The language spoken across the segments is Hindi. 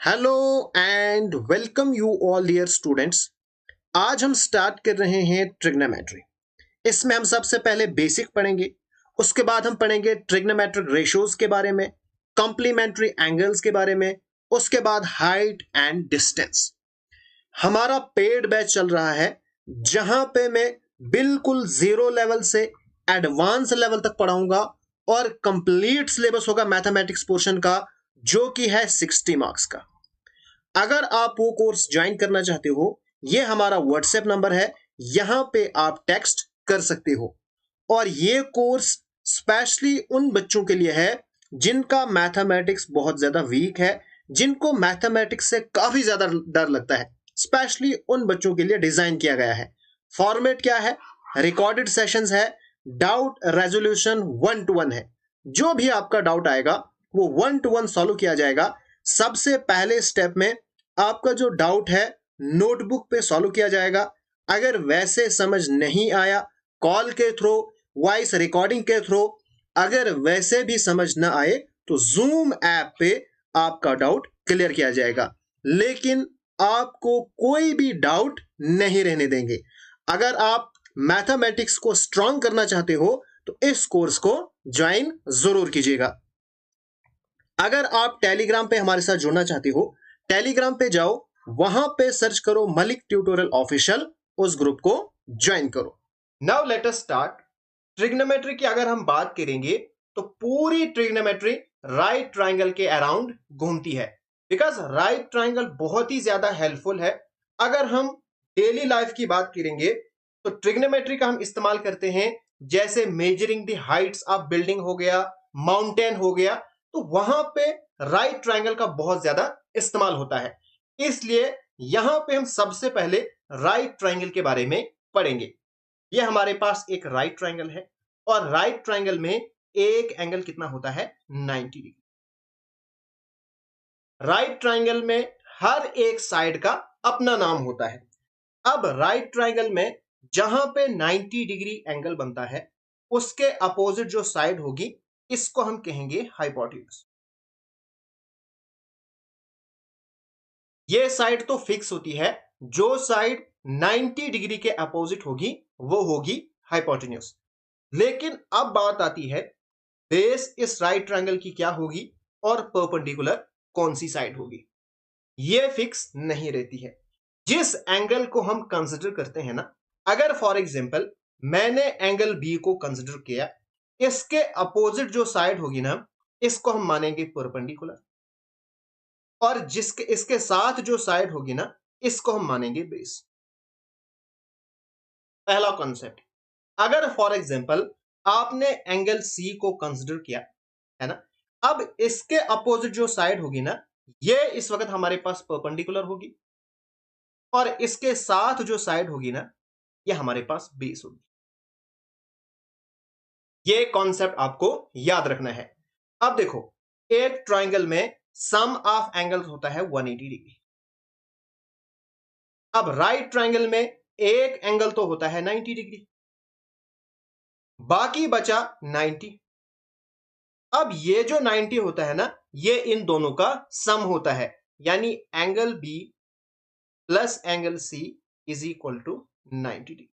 Hello and welcome you all dear students. आज हम स्टार्ट कर रहे हैं ट्रिग्नोमेट्री। इसमें हम सबसे पहले बेसिक पढ़ेंगे, उसके बाद हम पढ़ेंगे ट्रिग्नोमेट्रिक रेशियोज के बारे में, कॉम्प्लीमेंट्री एंगल्स के बारे में, उसके बाद हाइट एंड डिस्टेंस। हमारा पेड बैच चल रहा है जहां पे मैं बिल्कुल जीरो लेवल से एडवांस लेवल तक पढ़ाऊंगा और कंप्लीट सिलेबस होगा मैथमेटिक्स पोर्शन का, जो कि है 60 मार्क्स का। अगर आप वो कोर्स ज्वाइन करना चाहते हो, ये हमारा व्हाट्सएप नंबर है, यहां पे आप टेक्स्ट कर सकते हो। और ये कोर्स स्पेशली उन बच्चों के लिए है जिनका मैथमेटिक्स बहुत ज्यादा वीक है, जिनको मैथमेटिक्स से काफी ज्यादा डर लगता है। स्पेशली उन बच्चों के लिए डिजाइन किया गया है। फॉर्मेट क्या है? रिकॉर्डेड सेशंस है, डाउट रेजोल्यूशन 1-to-1 है। जो भी आपका डाउट आएगा वो 1-to-1 सॉल्व किया जाएगा। सबसे पहले स्टेप में आपका जो डाउट है नोटबुक पे सॉल्व किया जाएगा। अगर वैसे समझ नहीं आया, कॉल के थ्रू, वॉइस रिकॉर्डिंग के थ्रू, अगर वैसे भी समझ ना आए तो जूम ऐप पे आपका डाउट क्लियर किया जाएगा। लेकिन आपको कोई भी डाउट नहीं रहने देंगे। अगर आप मैथमेटिक्स को स्ट्रांग करना चाहते हो तो इस कोर्स को ज्वाइन जरूर कीजिएगा। अगर आप टेलीग्राम पे हमारे साथ जुड़ना चाहते हो, टेलीग्राम पे जाओ, वहां पे सर्च करो मलिक ट्यूटोरियल ऑफिशियल, उस ग्रुप को ज्वाइन करो। Now let us start. Trigonometry की अगर हम बात करेंगे तो पूरी ट्रिग्नोमेट्री राइट ट्राइंगल के अराउंड घूमती है, बिकॉज राइट ट्राइंगल बहुत ही ज्यादा हेल्पफुल है। अगर हम डेली लाइफ की बात करेंगे तो ट्रिग्नोमेट्री का हम इस्तेमाल करते हैं, जैसे measuring the Heights of building हो गया, माउंटेन हो गया, तो वहां पे राइट ट्राइंगल का बहुत ज्यादा इस्तेमाल होता है। इसलिए यहां पे हम सबसे पहले राइट ट्राइंगल के बारे में पढ़ेंगे। ये हमारे पास एक राइट ट्राइंगल है और राइट ट्राइंगल में एक एंगल कितना होता है? 90 डिग्री। राइट ट्राइंगल में हर एक साइड का अपना नाम होता है। अब राइट ट्राइंगल में जहां पे 90 डिग्री एंगल बनता है, उसके अपोजिट जो साइड होगी इसको हम कहेंगे हाइपोटेन्यूज। ये साइड तो फिक्स होती है, जो साइड 90 डिग्री के अपोजिट होगी वो होगी हाइपोटेन्यूज। लेकिन अब बात आती है बेस इस राइट ट्रायंगल की क्या होगी और परपेंडिकुलर कौन सी साइड होगी। ये फिक्स नहीं रहती है। जिस एंगल को हम कंसिडर करते हैं ना, अगर फॉर एग्जांपल मैंने एंगल बी को कंसिडर किया, इसके अपोजिट जो साइड होगी ना, इसको हम मानेंगे परपेंडिकुलर, और जिसके इसके साथ जो साइड होगी ना, इसको हम मानेंगे बेस। पहला कॉन्सेप्ट, अगर फॉर एग्जांपल आपने एंगल सी को कंसिडर किया है ना, अब इसके अपोजिट जो साइड होगी ना, ये इस वक्त हमारे पास परपेंडिकुलर होगी, और इसके साथ जो साइड होगी ना, ये हमारे पास बेस होगी। ये कॉन्सेप्ट आपको याद रखना है। अब देखो, एक ट्राइंगल में सम ऑफ एंगल्स होता है 180 डिग्री। अब राइट ट्राइंगल में एक एंगल तो होता है 90 डिग्री, बाकी बचा 90। अब ये जो 90 होता है ना, ये इन दोनों का सम होता है, यानी angle B plus angle C is equal to 90 degree.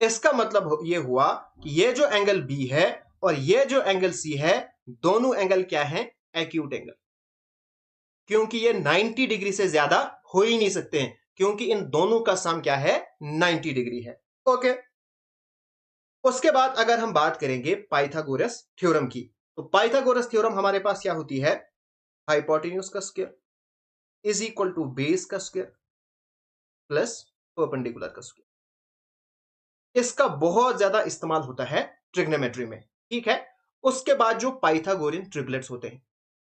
इसका मतलब ये हुआ कि ये जो एंगल बी है और ये जो एंगल सी है, दोनों एंगल क्या है? Acute angle. क्योंकि ये 90 डिग्री से ज्यादा हो ही नहीं सकते हैं, क्योंकि इन दोनों का सम क्या है? 90 डिग्री है। ओके। उसके बाद अगर हम बात करेंगे पाइथागोरस थ्योरम की, तो पाइथागोरस थ्योरम हमारे पास क्या होती है? हाइपोटेन्यूज का square is equal to base का स्क्वायर प्लस परपेंडिकुलर का स्क्वायर। इसका बहुत ज्यादा इस्तेमाल होता है ट्रिग्नोमेट्री में, ठीक है। उसके बाद जो पाइथागोरियन ट्रिपलेट्स होते हैं।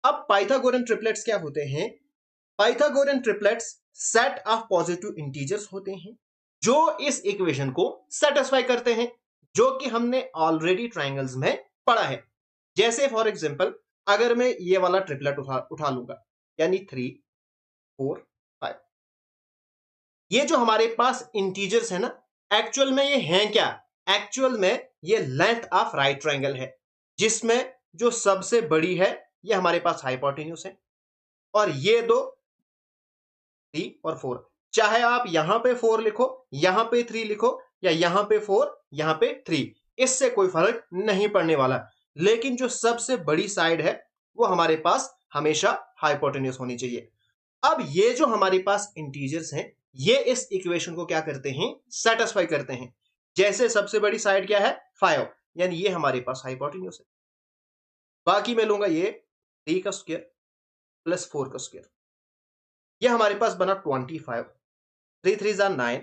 अब पाइथागोरियन ट्रिपलेट्स क्या होते हैं? Pythagorean triplets set of positive integers होते हैं जो इस इक्वेशन को सेटिस्फाई करते हैं, जो कि हमने ऑलरेडी ट्राइंगल्स में पढ़ा है। जैसे फॉर एग्जांपल, अगर मैं ये वाला ट्रिपलेट उठा लूंगा, यानी 3, 4, 5, ये जो हमारे पास इंटीजर्स है ना, एक्चुअल में ये हैं क्या? एक्चुअल में ये लेंथ ऑफ राइट ट्राइंगल है, जिसमें जो सबसे बड़ी है ये हमारे पास हाइपोटेन्यूज है, और ये दो 3 और 4, चाहे आप यहां पे 4 लिखो, यहां पे 3 लिखो, या यहां पे 4 यहां पे 3, इससे कोई फर्क नहीं पड़ने वाला। लेकिन जो सबसे बड़ी साइड है वो हमारे पास हमेशा हाइपोटेन्यूज होनी चाहिए। अब ये जो हमारे पास इंटीजर्स हैं, ये इस इक्वेशन को क्या करते हैं, सेटिस्फाई करते हैं। जैसे सबसे बड़ी साइड क्या है, 5, यानी ये हमारे पास हाइपोटेन्यूज है। बाकी मैं लूंगा ये 3 का स्क्वायर प्लस 4 का स्क्वायर, ये हमारे पास बना 25, 3 3 9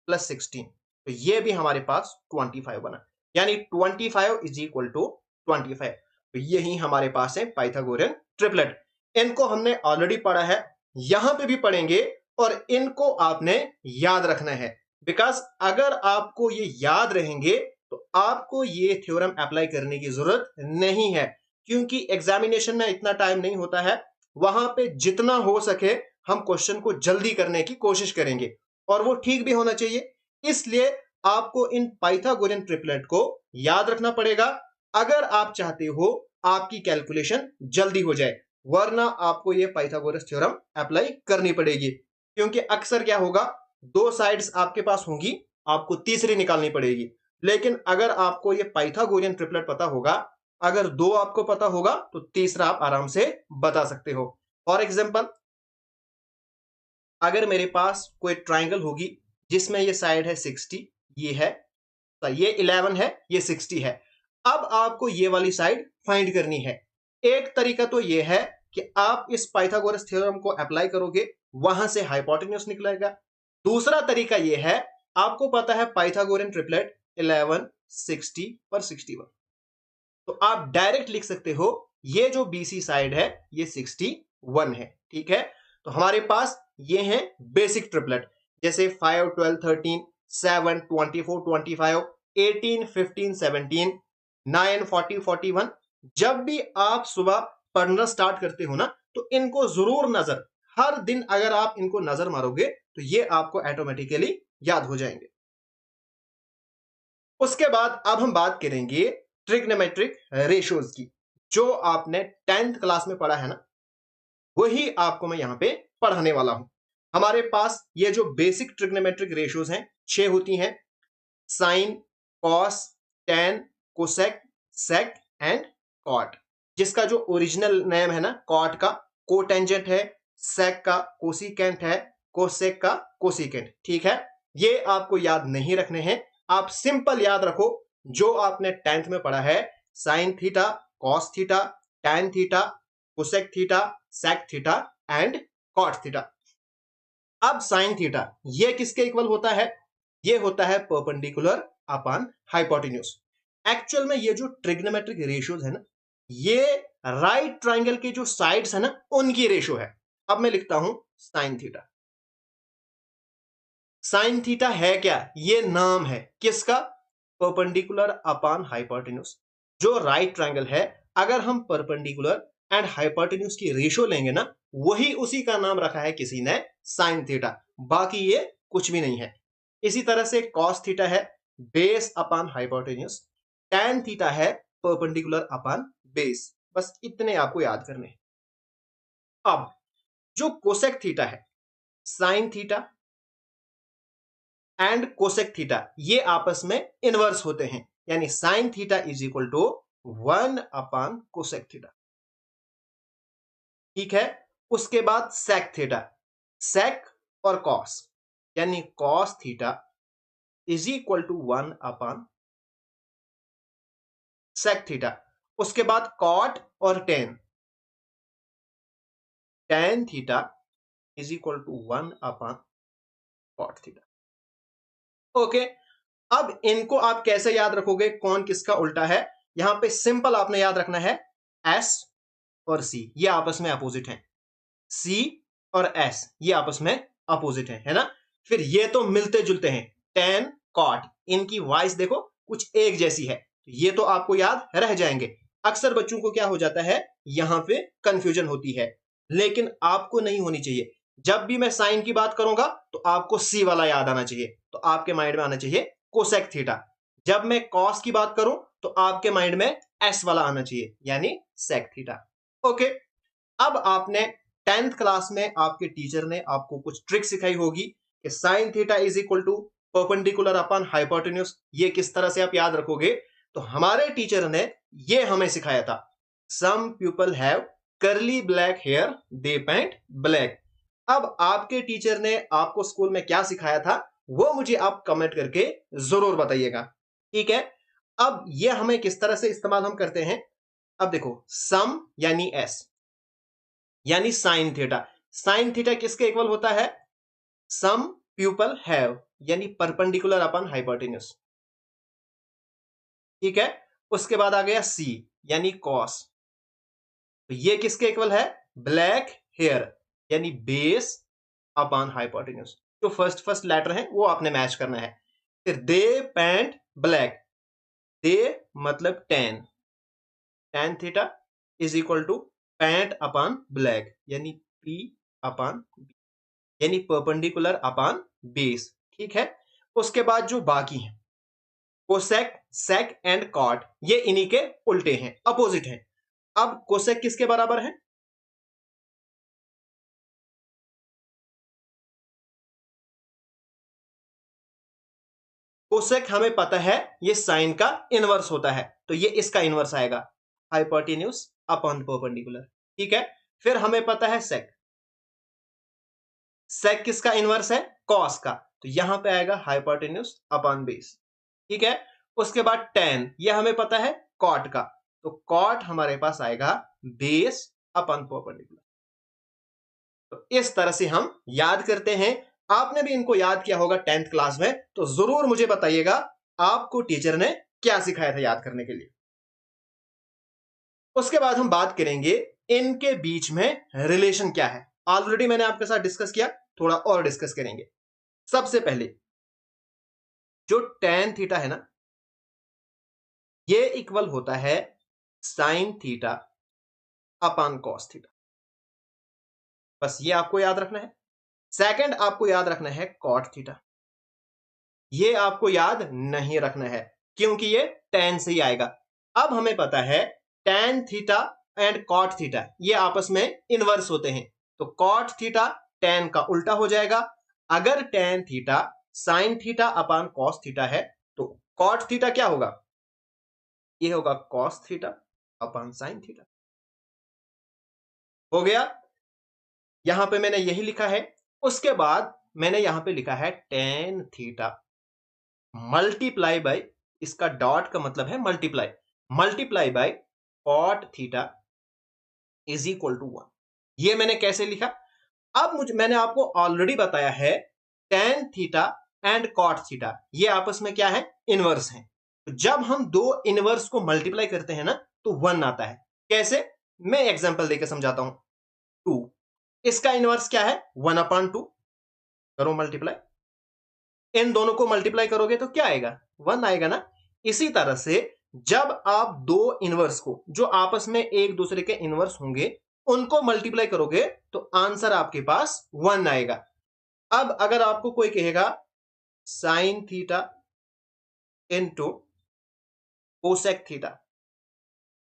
प्लस 16, तो ये भी हमारे पास 25 बना, यानी 25 इज इक्वल टू 25। तो यही हमारे पास है पाइथागोरियन ट्रिपलेट। इनको हमने ऑलरेडी पढ़ा है, यहां पे भी पढ़ेंगे, और इनको आपने याद रखना है। बिकॉज अगर आपको ये याद रहेंगे तो आपको ये थ्योरम अप्लाई करने की जरूरत नहीं है, क्योंकि एग्जामिनेशन में इतना टाइम नहीं होता है। वहां पे जितना हो सके हम क्वेश्चन को जल्दी करने की कोशिश करेंगे, और वो ठीक भी होना चाहिए। इसलिए आपको इन पाइथागोरियन ट्रिपलेट को याद रखना पड़ेगा अगर आप चाहते हो आपकी कैलकुलेशन जल्दी हो जाए, वरना आपको ये पाइथागोरस थ्योरम अप्लाई करनी पड़ेगी। क्योंकि अक्सर क्या होगा, दो साइड्स आपके पास होंगी, आपको तीसरी निकालनी पड़ेगी। लेकिन अगर आपको ये पाइथागोरियन ट्रिपलेट पता होगा, अगर दो आपको पता होगा तो तीसरा आप आराम से बता सकते हो। फॉर एग्जाम्पल, अगर मेरे पास कोई ट्राइंगल होगी जिसमें ये साइड है 60, ये है, तो ये 11 है, ये 60 है। अब आपको ये वाली साइड फाइंड करनी है। एक तरीका तो ये है कि आप इस पाइथागोरस थ्योरम को अप्लाई करोगे, वहां से हाइपोटेन्यूज निकलेगा। दूसरा तरीका ये है, आपको पता है पाइथागोरियन ट्रिपलेट 11, 60 और 61, तो आप डायरेक्ट लिख सकते हो ये जो बीसी साइड है ये 61 है। ठीक है, तो हमारे पास ये है बेसिक ट्रिपलेट, जैसे 5, 12, 13, 7, 24, 25, 18, 15, 17, 9, 40, 41। जब भी आप सुबह पढ़ना स्टार्ट करते हो ना, तो इनको जरूर नजर, हर दिन अगर आप इनको नजर मारोगे तो ये आपको ऑटोमेटिकली याद हो जाएंगे। उसके बाद अब हम बात करेंगे ट्रिग्नोमेट्रिक रेशियोज की, जो आपने 10th क्लास में पढ़ा है ना, वही आपको मैं यहां पे पढ़ाने वाला हूं। हमारे पास ये जो बेसिक ट्रिग्नोमेट्रिक रेशियोज हैं 6 होती हैं, sine, cos, tan, cosec, sec and cot. जिसका जो ओरिजिनल नेम है ना कॉट का, कोटेंजेंट है, सेक का कोसिकेंट है, कोसेक का कोसिकेंट। ठीक है, ये आपको याद नहीं रखने हैं, आप सिंपल याद रखो जो आपने 10th में पढ़ा है, sine theta, cos theta, tan theta, cosec theta, sec theta and cot theta. अब साइन थीटा ये किसके इक्वल होता है, ये होता है परपेंडिकुलर अपॉन हाइपोटेन्यूज। एक्चुअल में ये जो ट्रिग्नोमेट्रिक रेशियोज है ना, ये राइट ट्राइंगल के जो साइड्स है ना उनकी रेशियो है। अब मैं लिखता हूं साइन थीटा। साइन थीटा है क्या, ये नाम है किसका, परपेंडिकुलर अपॉन हाइपोटेन्यूज। जो राइट ट्राइंगल है, अगर हम परपेंडिकुलर एंड हाइपोटेन्यूज की रेशियो लेंगे ना, वही उसी का नाम रखा है किसी ने साइन थीटा, बाकी ये कुछ भी नहीं है। इसी तरह से कॉस थीटा है base upon hypotenuse, tan theta है परपेंडिकुलर अपॉन बेस। बस इतने आपको याद करने हैं। अब जो कोसेक थीटा है, sine theta and cosec theta ये आपस में इनवर्स होते हैं, यानी sine theta is equal to 1 upon cosec theta. ठीक है, उसके बाद सेक थीटा, सेक और कॉस, यानी cos theta is equal to 1 upon sec theta. उसके बाद कॉट और tan, tan theta is equal to 1 upon cot theta. Okay, अब इनको आप कैसे याद रखोगे, कौन किसका उल्टा है। यहां पे सिंपल आपने याद रखना है, एस और सी ये आपस में अपोजिट हैं, सी और एस ये आपस में अपोजिट है ना। फिर ये तो मिलते जुलते हैं, टेन कॉट, इनकी वॉइस देखो कुछ एक जैसी है, ये तो आपको याद रह जाएंगे। अक्सर बच्चों को क्या हो जाता है, यहां पे कंफ्यूजन होती है, लेकिन आपको नहीं होनी चाहिए। जब भी मैं साइन की बात करूंगा तो आपको सी वाला याद आना चाहिए, तो आपके माइंड में आना चाहिए कोसेक थीटा। जब मैं कॉस की बात करूं तो आपके माइंड में एस वाला आना चाहिए, यानी सेक थीटा। ओके, अब आपने टेंथ क्लास में आपके टीचर ने आपको कुछ ट्रिक सिखाई होगी कि sine theta is equal to perpendicular upon hypotenuse. ये किस तरह से आप याद रखोगे? तो हमारे टीचर ने ये हमें सिखाया था, some people have curly black hair, they paint black. अब आपके टीचर ने आपको स्कूल में क्या सिखाया था वो मुझे आप कमेंट करके जरूर बताइएगा, ठीक है? अब ये हमें किस तरह से इस्तेमाल हम करते हैं? अब देखो, सम यानी एस यानी साइन थीटा। साइन थीटा किसके इक्वल होता है? सम पीपल हैव यानी परपेंडिकुलर अपॉन हाइपोटेन्यूज, ठीक है? उसके बाद आ गया सी यानी कॉस, तो ये किसके इक्वल है? ब्लैक हेयर यानी बेस अपॉन हाइपोटेन्यूज। जो फर्स्ट फर्स्ट लेटर है वो आपने मैच करना है। फिर दे पेंट ब्लैक, दे मतलब tan, tan theta is equal to paint upon black यानी पी अपॉन बी यानी परपेंडिकुलर अपॉन बेस, ठीक है? उसके बाद जो बाकी है कोसेक, सेक एंड कॉट, ये इन्हीं के उल्टे हैं, अपोजिट हैं। अब कोसेक किसके बराबर है? कोसेक हमें पता है ये साइन का इनवर्स होता है, तो ये इसका इनवर्स आएगा, हाइपोटेन्यूज अपॉन परपेंडिकुलर, ठीक है? फिर हमें पता है सेक, सेक किसका इनवर्स है? कॉस का, तो यहां पे आएगा हाइपोटेन्यूज अपॉन बेस, ठीक है? उसके बाद टेन, ये हमें पता है कॉट का, तो कॉट हमारे पास आएगा बेस अपॉन परपेंडिकुलर। तो इस तरह से हम याद करते हैं। आपने भी इनको याद किया होगा टेंथ क्लास में, तो जरूर मुझे बताइएगा आपको टीचर ने क्या सिखाया था याद करने के लिए। उसके बाद हम बात करेंगे इनके बीच में रिलेशन क्या है। ऑलरेडी मैंने आपके साथ डिस्कस किया, थोड़ा और डिस्कस करेंगे। सबसे पहले जो टेन थीटा है ना, ये इक्वल होता है sine theta upon cos theta, बस ये आपको याद रखना है। सेकंड आपको याद रखना है कॉट थीटा, ये आपको याद नहीं रखना है क्योंकि ये टेन से ही आएगा। अब हमें पता है tan theta and cot theta ये आपस में इनवर्स होते हैं, तो कॉट थीटा टेन का उल्टा हो जाएगा। अगर tan theta sine theta upon cos theta है तो कॉट थीटा क्या होगा? ये होगा cos theta upon sine theta. हो गया? यहां पे मैंने यही लिखा है। उसके बाद मैंने यहां पे लिखा है टेन थीटा मल्टीप्लाई बाय, इसका डॉट का मतलब है multiply, multiply by cot theta is equal to 1। ये मैंने कैसे लिखा? अब मैंने आपको ऑलरेडी बताया है tan theta and cot theta ये आपस में क्या है? इनवर्स है। तो जब हम दो इनवर्स को मल्टीप्लाई करते हैं ना तो 1 आता है। कैसे? मैं एग्जांपल देकर समझाता हूं। 2, इसका इनवर्स क्या है? 1/2, करो मल्टीप्लाई, इन दोनों को मल्टीप्लाई करोगे तो क्या आएगा? 1 आएगा ना। इसी तरह से जब आप दो इनवर्स को जो आपस में एक दूसरे के इनवर्स होंगे उनको मल्टीप्लाई करोगे तो आंसर आपके पास 1 आएगा। अब अगर आपको कोई कहेगा sign theta into cosec theta,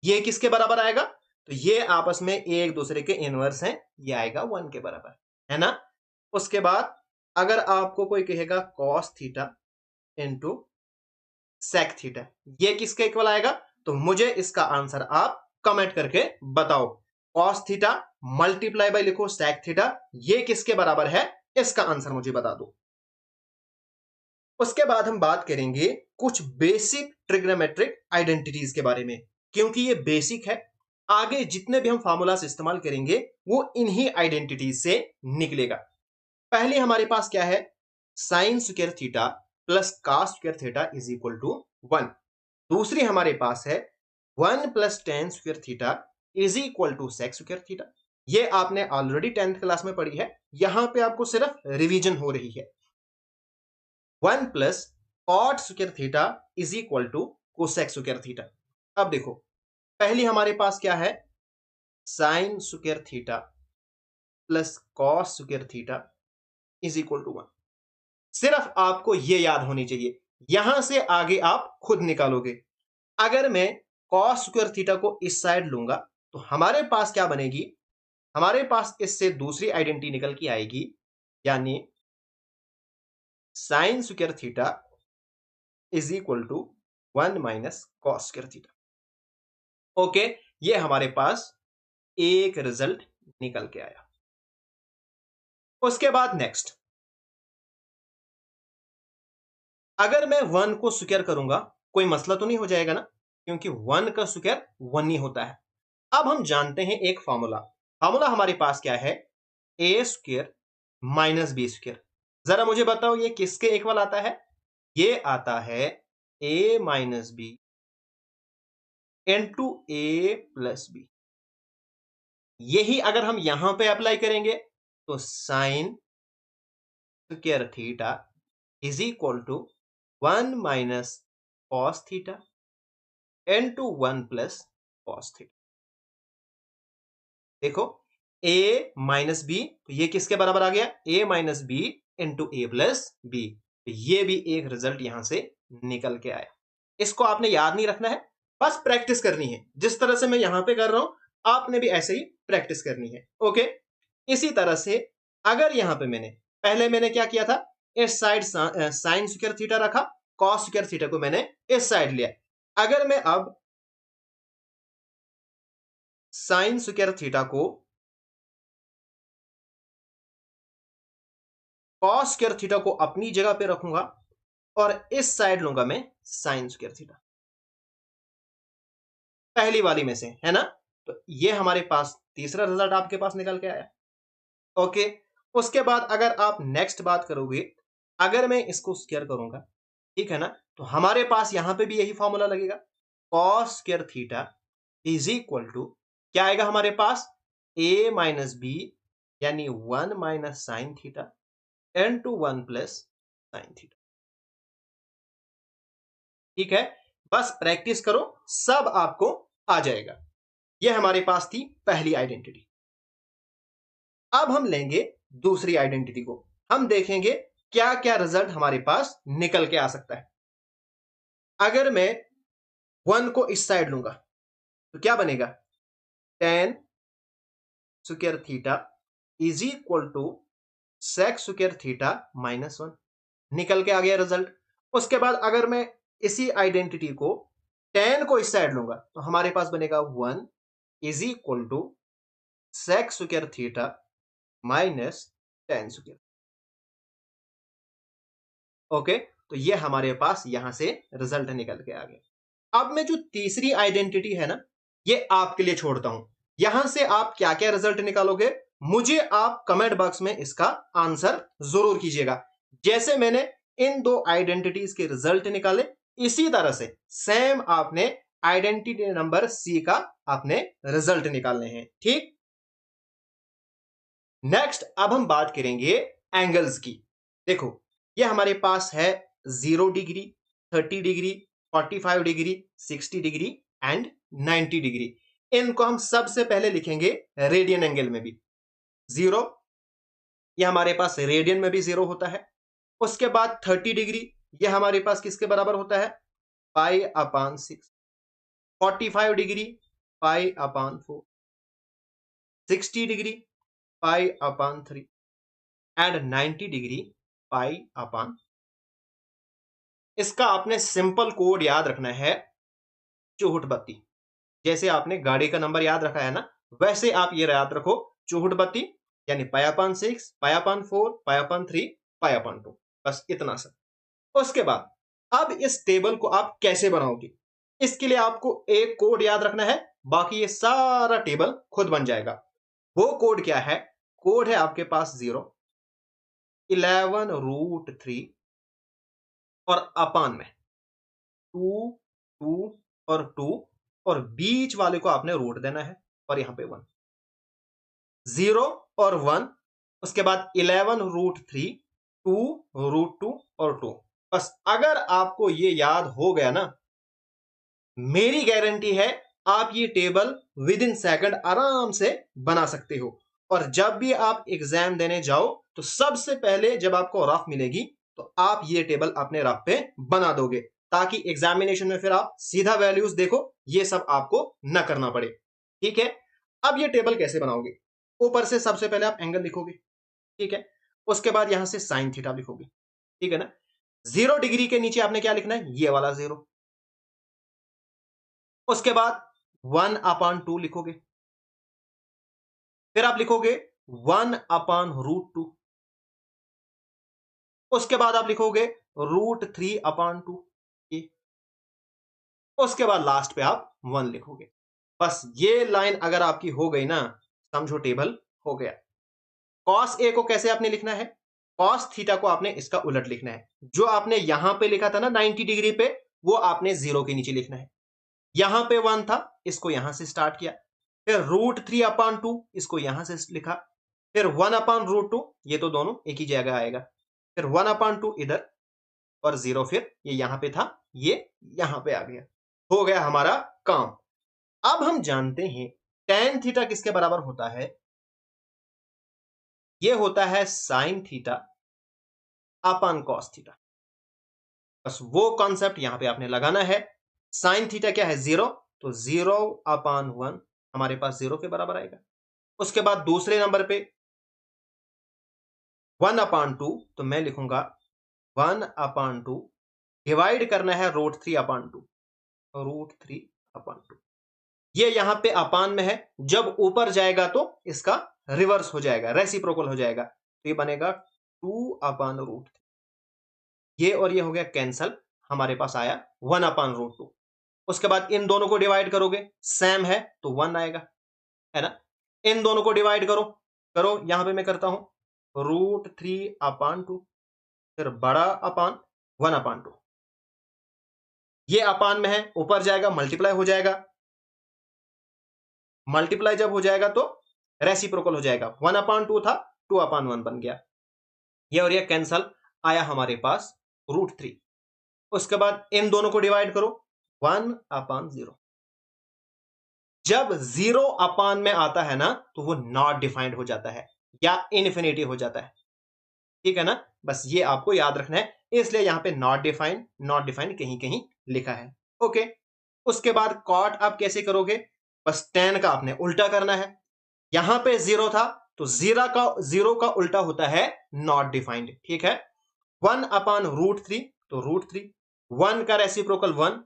ये किसके बराबर आएगा? तो ये आपस में एक दूसरे के इनवर्स हैं, ये आएगा 1 के बराबर, है ना? उसके बाद अगर आपको कोई कहेगा cos theta into sec theta, ये किसके इक्वल आएगा? तो मुझे इसका आंसर आप कमेंट करके बताओ। कॉस थीटा मल्टीप्लाई बाय लिखो सेक थीटा, ये किसके बराबर है? इसका आंसर मुझे बता दो। उसके बाद हम बात करेंगे कुछ बेसिक ट्रिग्नोमेट्रिक आइडेंटिटीज के बारे में, क्योंकि ये बेसिक है। आगे जितने भी हम फार्मूलास इस्तेमाल करेंगे वो इन्हीं आइडेंटिटीज से निकलेगा। पहले हमारे पास क्या है? Sine square theta plus cos square theta is equal to 1। दूसरी हमारे पास है 1 plus tan square theta is equal to sec square theta. ये आपने ऑलरेडी 10th क्लास में पढ़ी है, यहां पे आपको सिर्फ रिवीजन हो रही है। 1 plus cot square theta is equal to cosec square theta. अब देखो, पहली हमारे पास क्या है? Sine square theta plus cos square theta is equal to 1। सिर्फ आपको ये याद होनी चाहिए, यहां से आगे आप खुद निकालोगे। अगर मैं कॉस स्क्वायर थीटा को इस साइड लूंगा तो हमारे पास क्या बनेगी? हमारे पास इससे दूसरी आइडेंटिटी निकल के आएगी, यानी sine square theta is equal to 1 minus cos square theta. Okay, ये हमारे पास एक रिजल्ट निकल के आया। उसके बाद नेक्स्ट, अगर मैं 1 को स्क्वायर करूंगा कोई मसला तो नहीं हो जाएगा ना, क्योंकि 1 का स्क्वायर 1 ही होता है। अब हम जानते हैं एक फॉर्मूला, फॉर्मूला हमारे पास क्या है, A square minus B square. जरा मुझे बताओ ये किसके इक्वल आता है, ये आता है A minus B into A plus B. यही अगर हम यहां पे अप्लाई करेंगे तो sine square theta is equal to 1 minus cos theta into 1 plus cos theta. देखो a माइनस बी, तो ये किसके बराबर आ गया, a minus B into A plus B. तो ये भी एक रिजल्ट यहां से निकल के आया। इसको आपने याद नहीं रखना है, बस प्रैक्टिस करनी है। जिस तरह से मैं यहां पे कर रहा हूं आपने भी ऐसे ही प्रैक्टिस करनी है। ओके, इसी तरह से अगर यहां पे पहले मैंने क्या किया था, इस साइड साइन स्क्वायर थीटा रखा, कॉस स्क्वायर थीटा को मैंने इस साइड लिया। अगर मैं अब साइन स्क्वायर थीटा को कॉस स्क्वायर थीटा को अपनी जगह पे रखूंगा और इस साइड लूंगा मैं साइन स्क्वायर थीटा, पहली वाली में से, है ना। तो ये हमारे पास तीसरा रिजल्ट आपके पास निकल के आया। ओके, उसके बाद अगर आप नेक्स्ट बात करोगे, अगर मैं इसको स्क्वायर करूंगा, ठीक है ना, तो हमारे पास यहां पे भी यही फॉर्मूला लगेगा, cos square theta is equal to क्या आएगा हमारे पास, ए माइनस बी यानी 1 minus sine theta into 1 plus sine theta. ठीक है, बस प्रैक्टिस करो, सब आपको आ जाएगा। यह हमारे पास थी पहली आइडेंटिटी। अब हम लेंगे दूसरी आइडेंटिटी को, हम देखेंगे क्या क्या रिजल्ट हमारे पास निकल के आ सकता है। अगर मैं 1 को इस साइड लूंगा तो क्या बनेगा, tan square theta is equal to sec square theta minus 1, निकल के आ गया रिजल्ट। उसके बाद अगर मैं इसी आइडेंटिटी को tan को इस साइड लूंगा तो हमारे पास बनेगा 1 is equal to sec square theta minus tan square. Okay, तो ये हमारे पास यहां से रिजल्ट निकल के आ गया। अब मैं जो तीसरी आइडेंटिटी है ना, ये आपके लिए छोड़ता हूं। यहां से आप क्या क्या रिजल्ट निकालोगे मुझे आप कमेंट बॉक्स में इसका आंसर जरूर कीजिएगा। जैसे मैंने इन दो आइडेंटिटीज के रिजल्ट निकाले, इसी तरह से सेम आपने आइडेंटिटी नंबर सी का आपने रिजल्ट निकालने हैं। ठीक, नेक्स्ट अब हम बात करेंगे एंगल्स की। देखो ये हमारे पास है 0 degree, 30 degree, 45 degree, 60 degree and 90 degree. इनको हम सबसे पहले लिखेंगे रेडियन एंगल में भी। 0 ये हमारे पास रेडियन में भी 0 होता है। उसके बाद 30 डिग्री ये हमारे पास किसके बराबर होता है, pi upon 6। 45 degree pi upon 4। 60 degree pi upon 3 and 90 degree pi upon. इसका आपने सिंपल कोड याद रखना है, चौहट बत्ती। जैसे आपने गाड़ी का नंबर याद रखा है ना, वैसे आप ये याद रखो, चौहट बत्ती यानी पाई अपान 6, पाई अपान 4, पाई अपान 3, पाई अपान 2, बस इतना सा। उसके बाद अब इस टेबल को आप कैसे बनाओगे, इसके लिए आपको एक कोड याद रखना है, बाकी ये सारा टेबल खुद बन जाएगा। वो कोड क्या है, कोड है आपके पास 0, 11√3 और अपान में 2, 2 और 2 और बीच वाले को आपने रूट देना है और यहां पे 1। 0 और 1, उसके बाद 11√3, 2√2 और 2। बस अगर आपको ये याद हो गया ना, मेरी गारंटी है आप ये टेबल विद इन सेकंड आराम से बना सकते हो। और जब भी आप एग्जाम देने जाओ तो सबसे पहले जब आपको रफ मिलेगी तो आप ये टेबल अपने रफ पे बना दोगे, ताकि एग्जामिनेशन में फिर आप सीधा वैल्यूज देखो, ये सब आपको न करना पड़े। ठीक है, अब ये टेबल कैसे बनाओगे, ऊपर से सबसे पहले आप एंगल लिखोगे, ठीक है। उसके बाद यहां से साइन थीटा लिखोगे, ठीक है ना। 0 डिग्री के नीचे आपने क्या लिखना है, ये वाला 0। उसके बाद 1/2 लिखोगे, फिर आप लिखोगे 1/√2। उसके बाद आप लिखोगे √3/2। उसके बाद लास्ट पे आप 1 लिखोगे। बस ये लाइन अगर आपकी हो गई ना, समझो टेबल हो गया। कॉस ए को कैसे आपने लिखना है, कॉस थीटा को आपने इसका उलट लिखना है। जो आपने यहां पे लिखा था ना 90 डिग्री पे, वो आपने 0 के नीचे लिखना है। यहां पे 1 था, इसको यहां से स्टार्ट किया, फिर √3/2 इसको यहां से लिखा, फिर 1/√2, ये तो दोनों एक ही जगह आएगा, फिर 1/2 इधर, और 0 फिर ये यहां पे था, ये यहां पे आ गया। हो गया हमारा काम। अब हम जानते हैं tan थीटा किसके बराबर होता है, ये होता है sin theta upon cos theta. बस वो कॉन्सेप्ट यहां पे आपने लगाना है। sin थीटा क्या है, 0, तो 0/1 हमारे पास 0 के बराबर आएगा। उसके बाद दूसरे नंबर पे 1/2, तो मैं लिखूंगा 1/2 डिवाइड करना है √3/2, √3/2। ये यहां पे अपान में है, जब ऊपर जाएगा तो इसका रिवर्स हो जाएगा, रेसिप्रोकल हो जाएगा, तो ये बनेगा 2/√3। ये और ये हो गया कैंसल, हमारे पास आया 1/√2। उसके बाद इन दोनों को डिवाइड करोगे, सेम है तो 1 आएगा, है ना। इन दोनों को डिवाइड करो, करो यहां पे मैं करता हूं √3/2, फिर बड़ा अपान 1/2। ये अपान में है, ऊपर जाएगा मल्टीप्लाई हो जाएगा, मल्टीप्लाई जब हो जाएगा तो रेसिप्रोकल हो जाएगा। 1/2 था, 2/1 बन गया, ये और ये कैंसल, आया हमारे पास √3। उसके बाद इन दोनों को डिवाइड करो, 1/0। जब 0 अपान में आता है ना, तो वो नॉट डिफाइंड हो जाता है या इनफिनिटी हो जाता है, ठीक है ना। बस ये आपको याद रखना है, इसलिए यहां पे नॉट डिफाइंड, नॉट डिफाइंड कहीं कहीं लिखा है, ओके। उसके बाद कॉट आप कैसे करोगे, बस tan का आपने उल्टा करना है। यहां पे 0 था, तो 0 का उल्टा होता है नॉट डिफाइंड, ठीक है। 1/√3, तो √3, 1 का रेसिप्रोकल 1,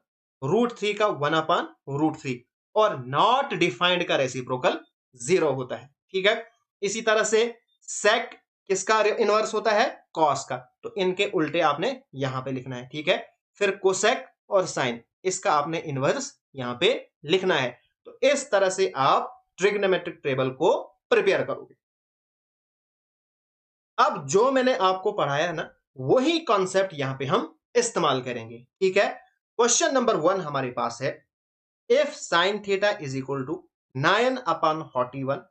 √3 का 1/√3, और नॉट डिफाइंड का रेसिप्रोकल 0 होता है, ठीक है। इसी तरह से सेक किसका इनवर्स होता है, कॉस का, तो इनके उल्टे आपने यहां पे लिखना है, ठीक है। फिर कोसेक और साइन, इसका आपने इनवर्स यहां पे लिखना है। तो इस तरह से आप ट्रिग्नोमेट्रिक टेबल को प्रिपेयर करोगे। अब जो मैंने आपको पढ़ाया ना, वही कॉन्सेप्ट यहां पे हम इस्तेमाल करेंगे, ठीक है। क्वेश्चन नंबर 1 हमारे पास है, if sine theta is equal to 9/41,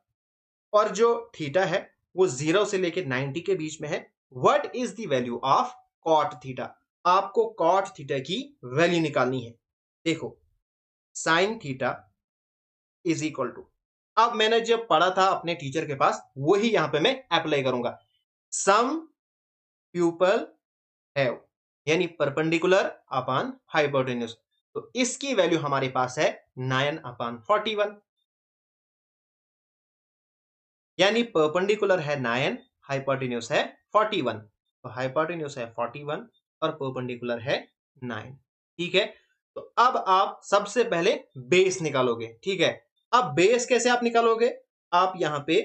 और जो थीटा है वो 0 से लेकर 90 के बीच में है, what is the value of cot theta. आपको कॉट थीटा की वैल्यू निकालनी है। देखो, sine theta is equal to, अब मैंने जब पढ़ा था अपने टीचर के पास, वही यहां पे मैं अप्लाई करूंगा। सम प्यूपल हैव, यानी परपेंडिकुलर अपॉन हाइपोटेन्यूज, तो इसकी वैल्यू हमारे पास है 9/41, यानी परपेंडिकुलर है 9, हाइपोटेन्यूज है 41, तो हाइपोटेन्यूज है 41 और परपेंडिकुलर है 9, ठीक है। तो अब आप सबसे पहले बेस निकालोगे, ठीक है। अब बेस कैसे आप निकालोगे, आप यहां पे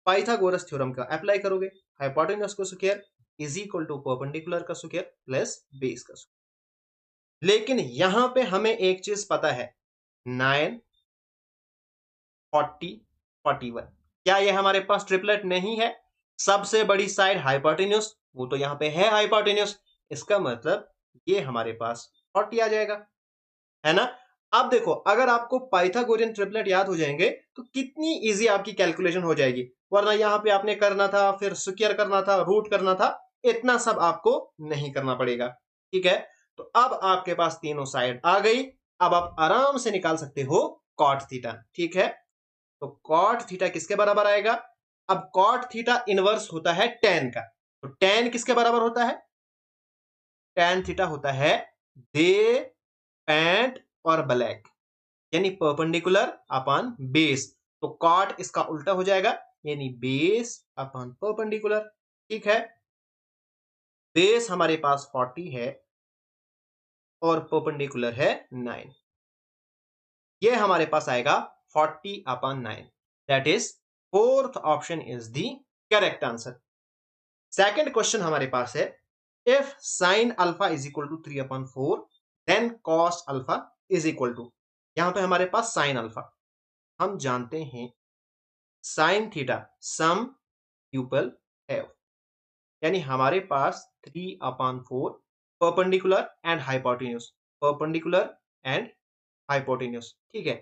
पाइथागोरस थ्योरम का अप्लाई करोगे, हाइपोटेन्यूज का square is equal to perpendicular का स्क्वायर प्लस बेस का स्क्वायर। लेकिन यहां पे हमें एक चीज पता है, 9, 40, 41, क्या ये हमारे पास ट्रिपलेट नहीं है। सबसे बड़ी साइड हाइपोटेन्यूज, वो तो यहां पे है हाइपोटेन्यूज, इसका मतलब ये हमारे पास 40 आ जाएगा, है ना। अब देखो, अगर आपको पाइथागोरियन ट्रिपलेट याद हो जाएंगे तो कितनी इजी आपकी कैलकुलेशन हो जाएगी, वरना यहां पे आपने करना था, फिर स्क्वायर करना था, रूट करना था, इतना सब आपको नहीं करना पड़ेगा, ठीक है। तो अब आपके पास तीनों साइड आ गई, अब आप आराम से निकाल सकते हो कॉट थीटा, ठीक है। तो कॉट थीटा किसके बराबर आएगा, अब कॉट थीटा इनवर्स होता है tan का, तो tan किसके बराबर होता है, tan थीटा होता है दे पैंट और ब्लैक, यानी परपेंडिकुलर अपॉन बेस, तो कॉट इसका उल्टा हो जाएगा, यानी बेस अपॉन परपेंडिकुलर। ठीक है, बेस हमारे पास 40 है और परपेंडिकुलर है 9। ये हमारे पास आएगा 40 upon 9। That is fourth option is the correct answer. Second question हमारे पास है, if sine alpha is equal to 3 upon 4 then cos alpha is equal to, यहां पे हमारे पास साइन अल्फा, हम जानते हैं sine theta some people have, यानी हमारे पास 3 upon 4 perpendicular and hypotenuse, perpendicular and hypotenuse. ठीक है,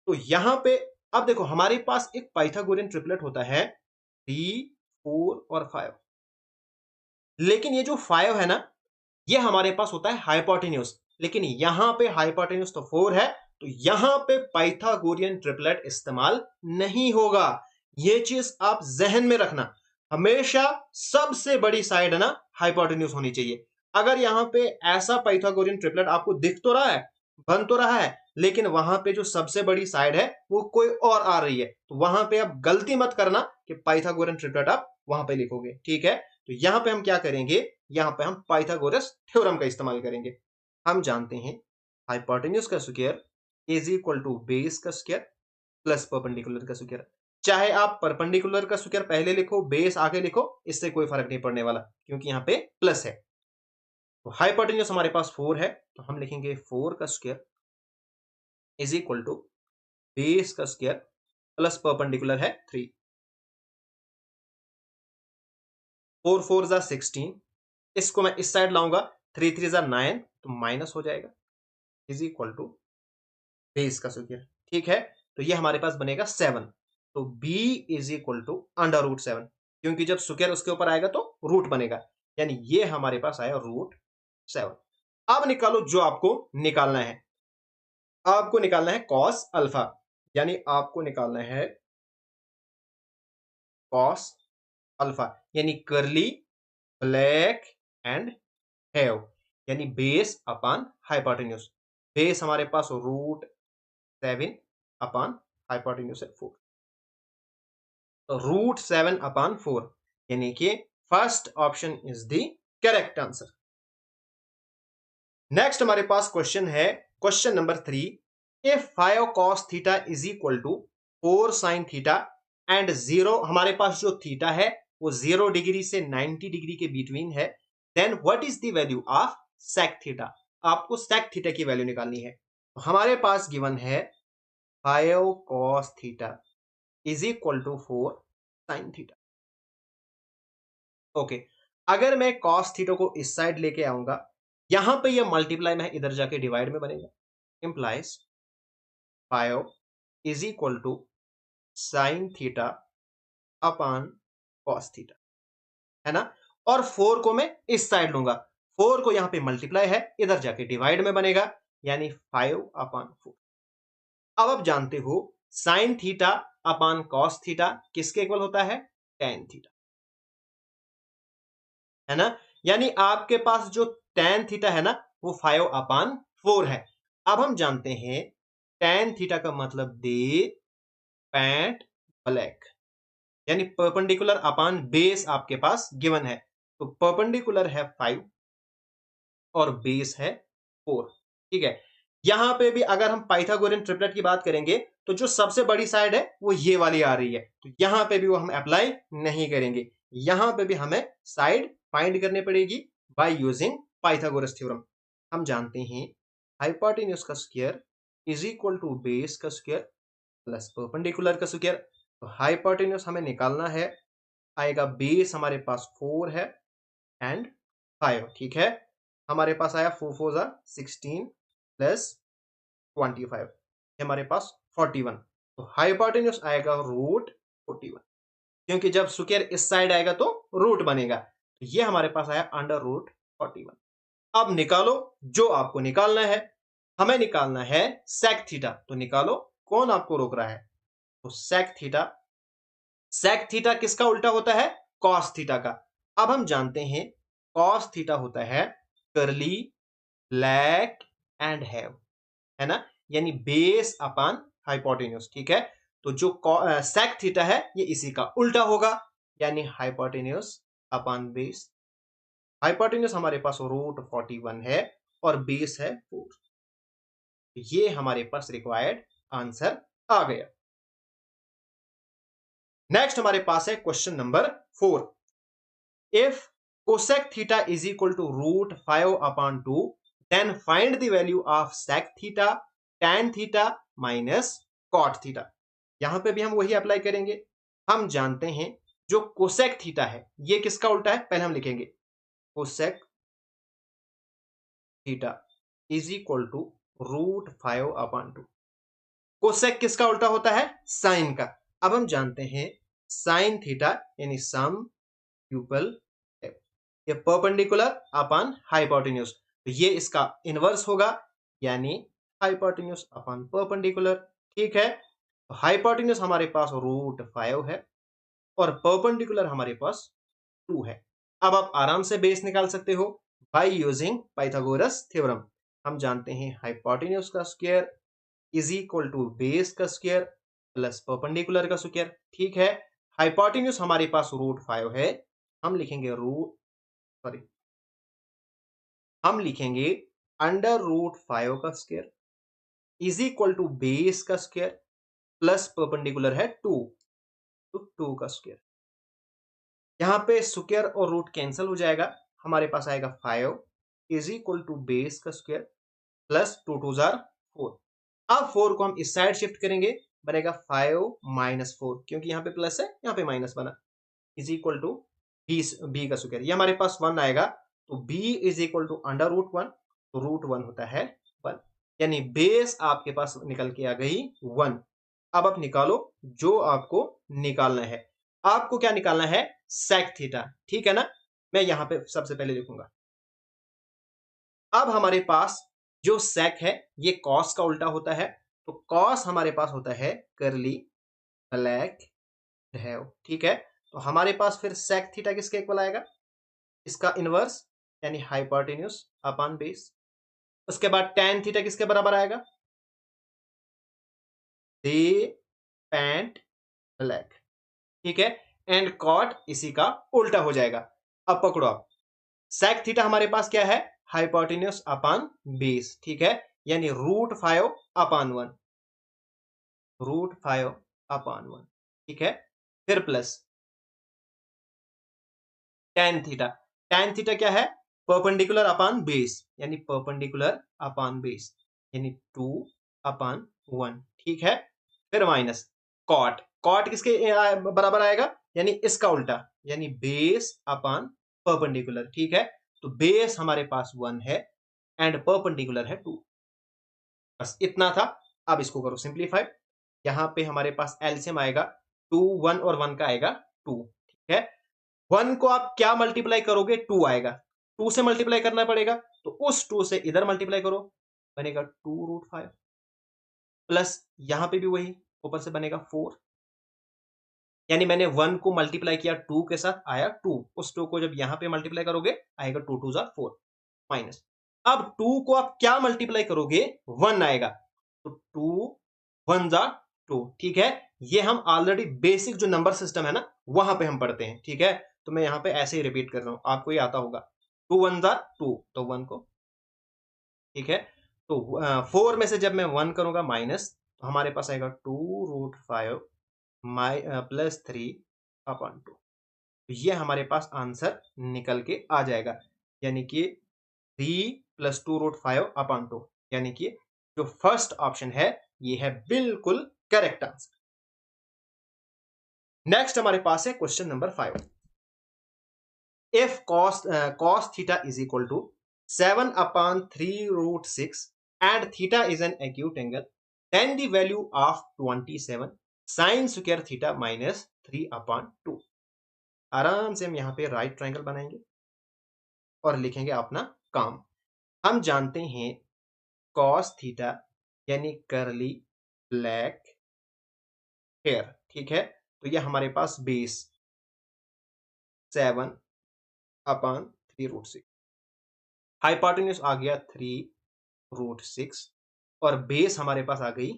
तो यहां पे अब देखो हमारे पास एक पाइथागोरियन ट्रिपलेट होता है 3, 4 और 5, लेकिन ये जो 5 है ना, ये हमारे पास होता है हाइपोटेन्यूज, लेकिन यहां पे हाइपोटेन्यूज तो 4 है, तो यहां पे पाइथागोरियन ट्रिपलेट इस्तेमाल नहीं होगा। ये चीज आप जहन में रखना, हमेशा सबसे बड़ी साइड है ना हाइपोटेन्यूज होनी चाहिए। अगर यहां पे ऐसा पाइथागोरियन ट्रिपलेट आपको दिख तो रहा है, बन तो रहा है, लेकिन वहां पे जो सबसे बड़ी साइड है वो कोई और आ रही है, तो वहां पे आप गलती मत करना कि पाइथागोरियन ट्रिपलेट आप वहां पे लिखोगे। ठीक है, तो यहां पे हम क्या करेंगे, यहां पे हम पाइथागोरस थ्योरम का इस्तेमाल करेंगे। हम जानते हैं हाइपोटेन्यूज का square is equal to base का स्क्वायर प्लस परपेंडिकुलर का स्क्वायर। चाहे आप परपेंडिकुलर का स्क्वायर पहले लिखो, बेस आगे लिखो, इससे कोई फर्क नहीं पड़ने वाला, क्योंकि यहाँ पे प्लस है। तो हाइपोटेन्यूज हमारे पास 4 है, तो हम लिखेंगे 4 का square is equal to base का स्क्वायर प्लस परपेंडिकुलर है 3। 4 4 जा 16, इसको मैं इस साइड लाऊंगा, 3 3 जा 9, तो माइनस हो जाएगा, इज इक्वल टू बेस का स्क्वायर। ठीक है, तो ये हमारे पास बनेगा 7। तो b is equal to under root 7, क्योंकि जब स्क्वायर उसके ऊपर आएगा तो रूट बनेगा, यानी ये हमारे पास आया रूट 7। अब निकालो जो आपको निकालना है, आपको निकालना है कॉस अल्फा, यानी आपको निकालना है कॉस अल्फा, यानी करली ब्लैक एंड हैव, यानी बेस अपॉन हाइपोटेन्यूज। बेस हमारे पास रूट 7 अपॉन हाइपोटेन्यूज है 4, तो रूट 7 अपॉन 4, यानी कि first option is the correct answer. Next हमारे पास क्वेश्चन है, question number 3, if 5 cos theta is equal to 4 sin theta and 0, हमारे पास जो थीटा है वो 0 डिग्री से 90 डिग्री के बिटवीन है, then what is the value of sec theta. आपको sec थीटा की वैल्यू निकालनी है। तो हमारे पास गिवन है 5 cos theta is equal to 4 sin theta. Okay, अगर मैं cos थीटा को इस साइड लेके आऊंगा, यहां पे ये मल्टीप्लाई में इधर जाके डिवाइड में बनेगा, implies 5 is equal to sine theta upon cos theta, है ना। और 4 को मैं इस साइड लूंगा, 4 को यहां पे मल्टीप्लाई है, इधर जाके डिवाइड में बनेगा, यानी 5 अपॉन 4। अब आप जानते हो sign theta upon cos theta किसके इक्वल होता है, tan थीटा, है ना। यानी आपके पास जो tan थीटा है ना वो 5 अपॉन 4 है। अब हम जानते हैं tan थीटा का मतलब दे पैंट ब्लैक, यानी परपेंडिकुलर अपॉन बेस आपके पास गिवन है, तो परपेंडिकुलर है 5 और बेस है 4। ठीक है, यहां पे भी अगर हम पाइथागोरियन ट्रिपलेट की बात करेंगे तो जो सबसे बड़ी साइड है वो ये वाली आ रही है, तो यहां पे भी वो हम अप्लाई नहीं करेंगे, यहां पे भी हमें साइड फाइंड करनी पड़ेगी बाय यूजिंग पाइथागोरस थ्योरम। हम जानते हैं हाइपोटेन्यूज का square is equal to base का स्क्वायर प्लस परपेंडिकुलर का स्क्वायर। तो हाइपोटेन्यूज हमें निकालना है, आएगा बेस हमारे पास 4 है एंड 5। ठीक है, हमारे पास आया 4 4 जा 16 प्लस 25, हमारे पास 41, तो हाइपोटेन्यूज आएगा रूट 41, क्योंकि जब स्क्वायर इस साइड आएगा तो रूट बनेगा, तो ये हमारे पास आया अंडर रूट 41। अब निकालो जो आपको निकालना है, हमें निकालना है सेक थीटा, तो निकालो, कौन आपको रोक रहा है। तो सेक थीटा किसका उल्टा होता है, कॉस थीटा का। अब हम जानते हैं कॉस थीटा होता है करली ब्लैक एंड हैव, है ना, यानी बेस अपॉन हाइपोटेन्यूज। ठीक है, तो जो sec थीटा है ये इसी का उल्टा होगा, यानी हाइपोटेन्यूज अपॉन बेस। हाइपोटेन्यूज हमारे पास √41 है और बेस है 4। ये हमारे पास रिक्वायर्ड आंसर आ गया। नेक्स्ट हमारे पास है question number 4। If cosec theta is equal to √5 upon 2, then find the value of sec theta, tan theta minus cot theta। यहां पे भी हम वही अप्लाई करेंगे। हम जानते हैं जो कोसेक थीटा है ये किसका उल्टा है, पहले हम लिखेंगे cosec theta is equal to √5 upon 2। Cosec किसका उल्टा होता है, साइन का। अब हम जानते हैं साइन थीटा यानी सम प्यूपल ये परपेंडिकुलर अपॉन हाइपोटेन्यूज, तो ये इसका इनवर्स होगा, यानी हाइपोटेन्यूज अपॉन परपेंडिकुलर। ठीक है, तो हाइपोटेन्यूज हमारे पास √5 है और परपेंडिकुलर हमारे पास 2 है। अब आप आराम से बेस निकाल सकते हो बाय यूजिंग पाइथागोरस थ्योरम। हम जानते हैं हाइपोटेन्यूज का square is equal to base का स्क्वायर प्लस परपेंडिकुलर का स्क्वायर। ठीक है, हाइपोटेन्यूज हमारे पास √5 है, हम लिखेंगे हम लिखेंगे √5 का square is equal to base का स्क्वायर प्लस परपेंडिकुलर है 2, तो 2 का स्क्वायर। यहां पे स्क्वायर और रूट कैंसिल हो जाएगा, हमारे पास आएगा 5 इज इक्वल टू बेस का स्क्वायर प्लस 2 2 जार 4। अब 4 को हम इस साइड शिफ्ट करेंगे, बनेगा 5 माइनस 4, क्योंकि यहाँ पे प्लस है यहाँ पे माइनस बना, इज इक्वल टू बी का स्क्वायर। ये हमारे पास 1 आएगा, तो b इज इक्वल टू √1, तो √1 होता है 1, यानी बेस आपके पास निकल के आ गई 1। अब आप निकालो जो आपको निकालना है। आपको क्या निकालना है, सेक थीटा। ठीक है ना, मैं यहां पे सबसे पहले लिखूंगा। अब हमारे पास जो सेक है ये कॉस का उल्टा होता है, तो कॉस हमारे पास होता है करली ब्लैक हैव। ठीक है, तो हमारे पास फिर सेक थीटा किसके इक्वल आएगा, इसका इनवर्स यानी हाइपोटेन्यूज अपॉन बेस। उसके बाद tan थीटा किसके बराबर आएगा, दे पैंट ब्लैक। ठीक है, एंड कॉट इसी का उल्टा हो जाएगा। अब पकड़ो आप, सेक थीटा हमारे पास क्या है, हाइपोटेन्यूज अपॉन बेस। ठीक है, यानी √5 अपॉन 1, √5 अपॉन 1। ठीक है, फिर plus tan theta. tan theta क्या है, परपेंडिकुलर अपॉन बेस, यानी परपेंडिकुलर अपॉन बेस, यानी 2 अपॉन 1। ठीक है, फिर माइनस कॉट। कॉट किसके बराबर आएगा, यानी इसका उल्टा, यानी बेस अपॉन परपेंडिकुलर। ठीक है, तो बेस हमारे पास 1 है एंड परपेंडिकुलर है 2। बस इतना था। अब इसको करो सिंप्लीफाई, यहां पे हमारे पास एलसीएम आएगा 2 1 और 1 का आएगा 2। ठीक है, 1 को आप क्या मल्टीप्लाई करोगे, 2 आएगा, 2 से मल्टीप्लाई करना पड़ेगा, तो उस 2 से इधर मल्टीप्लाई करो, बनेगा 2√5 प्लस यहां पे भी वही ऊपर से बनेगा 4, यानी मैंने 1 को मल्टीप्लाई किया 2 के साथ, आया 2, उस 2 को जब यहां पे मल्टीप्लाई करोगे आएगा 2 2 4 माइनस। अब 2 को आप क्या मल्टीप्लाई करोगे, 1 आएगा, तो 2 1 2। ठीक है, ये हम ऑलरेडी बेसिक जो नंबर सिस्टम है ना वहां पे हम पढ़ते हैं। ठीक है, तो मैं यहां पे ऐसे ही रिपीट कर रहा हूं, आपको ये आता होगा। 2 1 2, तो 1 को। ठीक है, तो 4 में से जब मैं 1 करूंगा माइनस, तो हमारे पास आएगा 2√5 प्लस 3 अपॉन 2। ये हमारे पास आंसर निकल के आ जाएगा, यानी कि 3 प्लस 2√5 अपॉन 2, यानी कि जो फर्स्ट ऑप्शन है ये है बिल्कुल करेक्ट आंसर। नेक्स्ट हमारे पास है question number 5। If cos theta is equal to 7 upon 3√6 and theta is an acute angle, then the value of 27 sin square theta minus 3 upon 2। आराम से हम यहां पे राइट ट्रायंगल बनाएंगे और लिखेंगे अपना काम। हम जानते हैं cos थीटा यानी करली ब्लैक हेयर। ठीक है, तो ये हमारे पास बेस 7 अपॉन 3√6, हाइपोटेन्यूज आ गया 3√6 और बेस हमारे पास आ गई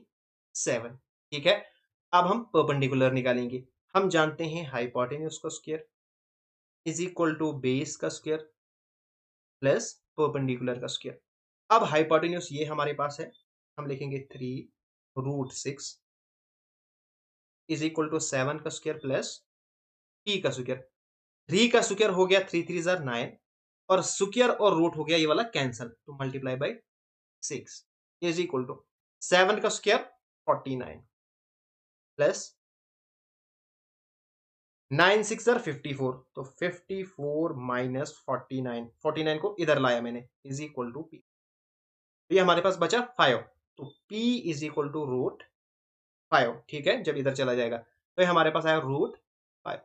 7। ठीक है, अब हम परपेंडिकुलर निकालेंगे। हम जानते हैं हाइपोटेन्यूज का square is equal to base का स्क्वायर प्लस परपेंडिकुलर का स्क्वायर। अब हाइपोटेन्यूज ये हमारे पास है, हम लिखेंगे 3√6 इज इक्वल टू 7 का स्क्वायर प्लस p का स्क्वायर। 3 का स्क्वायर हो गया 3 3 जार 9 और स्क्वायर और रूट हो गया ये वाला कैंसल, तो multiply by 6 is equal to 7 का स्क्वायर 49 प्लस 9 6 जार 54, तो 54 माइनस 49, 49 को इधर लाया मैंने इज इक्वल टू p। ये हमारे पास बचा 5, तो p is equal to root 5। ठीक है, जब इधर चला जाएगा तो ये हमारे पास आया रूट 5।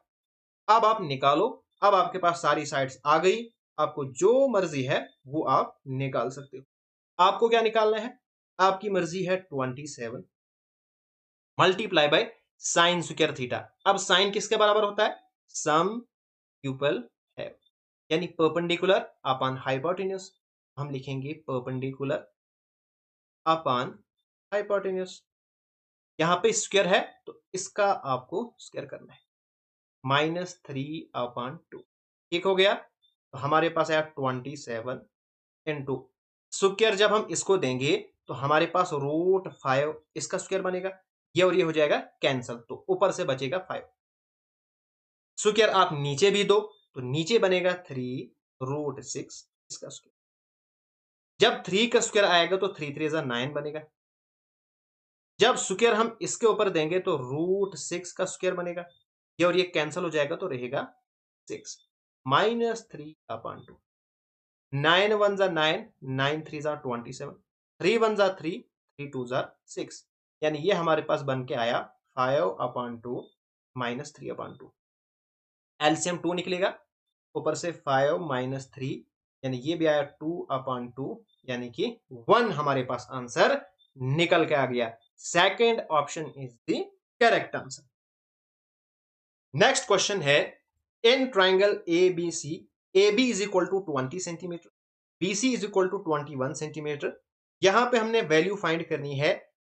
अब आप निकालो, अब आपके पास सारी साइड्स आ गई, आपको जो मर्जी है वो आप निकाल सकते हो। आपको क्या निकालना है, आपकी मर्जी है 27 multiply by sine square theta. अब साइन किसके बराबर होता है, सम प्यूपल है, यानी परपेंडिकुलर अपॉन हाइपोटेन्यूज। हम लिखेंगे परपेंडिकुलर अपॉन हाइपोटेन्यूज। यहां पे स्क्वायर है तो इसका आपको स्क्वायर करना है, -3/2। ठीक हो गया, तो हमारे पास आया 27 इंटू स्क्वायर। जब हम इसको देंगे तो हमारे पास √5 इसका स्क्वायर बनेगा, ये और ये हो जाएगा कैंसल, तो ऊपर से बचेगा 5। स्क्वायर आप नीचे भी दो तो नीचे बनेगा 3√6 इसका स्क्वायर। जब 3 का स्क्वायर आएगा तो 3 3 9 बनेगा। जब स्क्वायर हम इसके ऊपर देंगे तो √6 का स्क्वायर बनेगा, ये और ये कैंसल हो जाएगा तो रहेगा 6 -3/2। 9 1 जा 9, 9 3 जा 27, 3 1 जा 3, 3 2 जा 6, यानी ये हमारे पास बन के आया 5/2 -3/2। एलसीएम 2 निकलेगा, ऊपर से 5 -3, यानी ये भी आया 2/2, यानी कि 1 हमारे पास आंसर निकल के आ गया। Second option is the correct answer. Next question है, in triangle ABC, AB is equal to 20 centimetre, BC is equal to 21 centimetre. यहां पे हमने वैल्यू फाइंड करनी है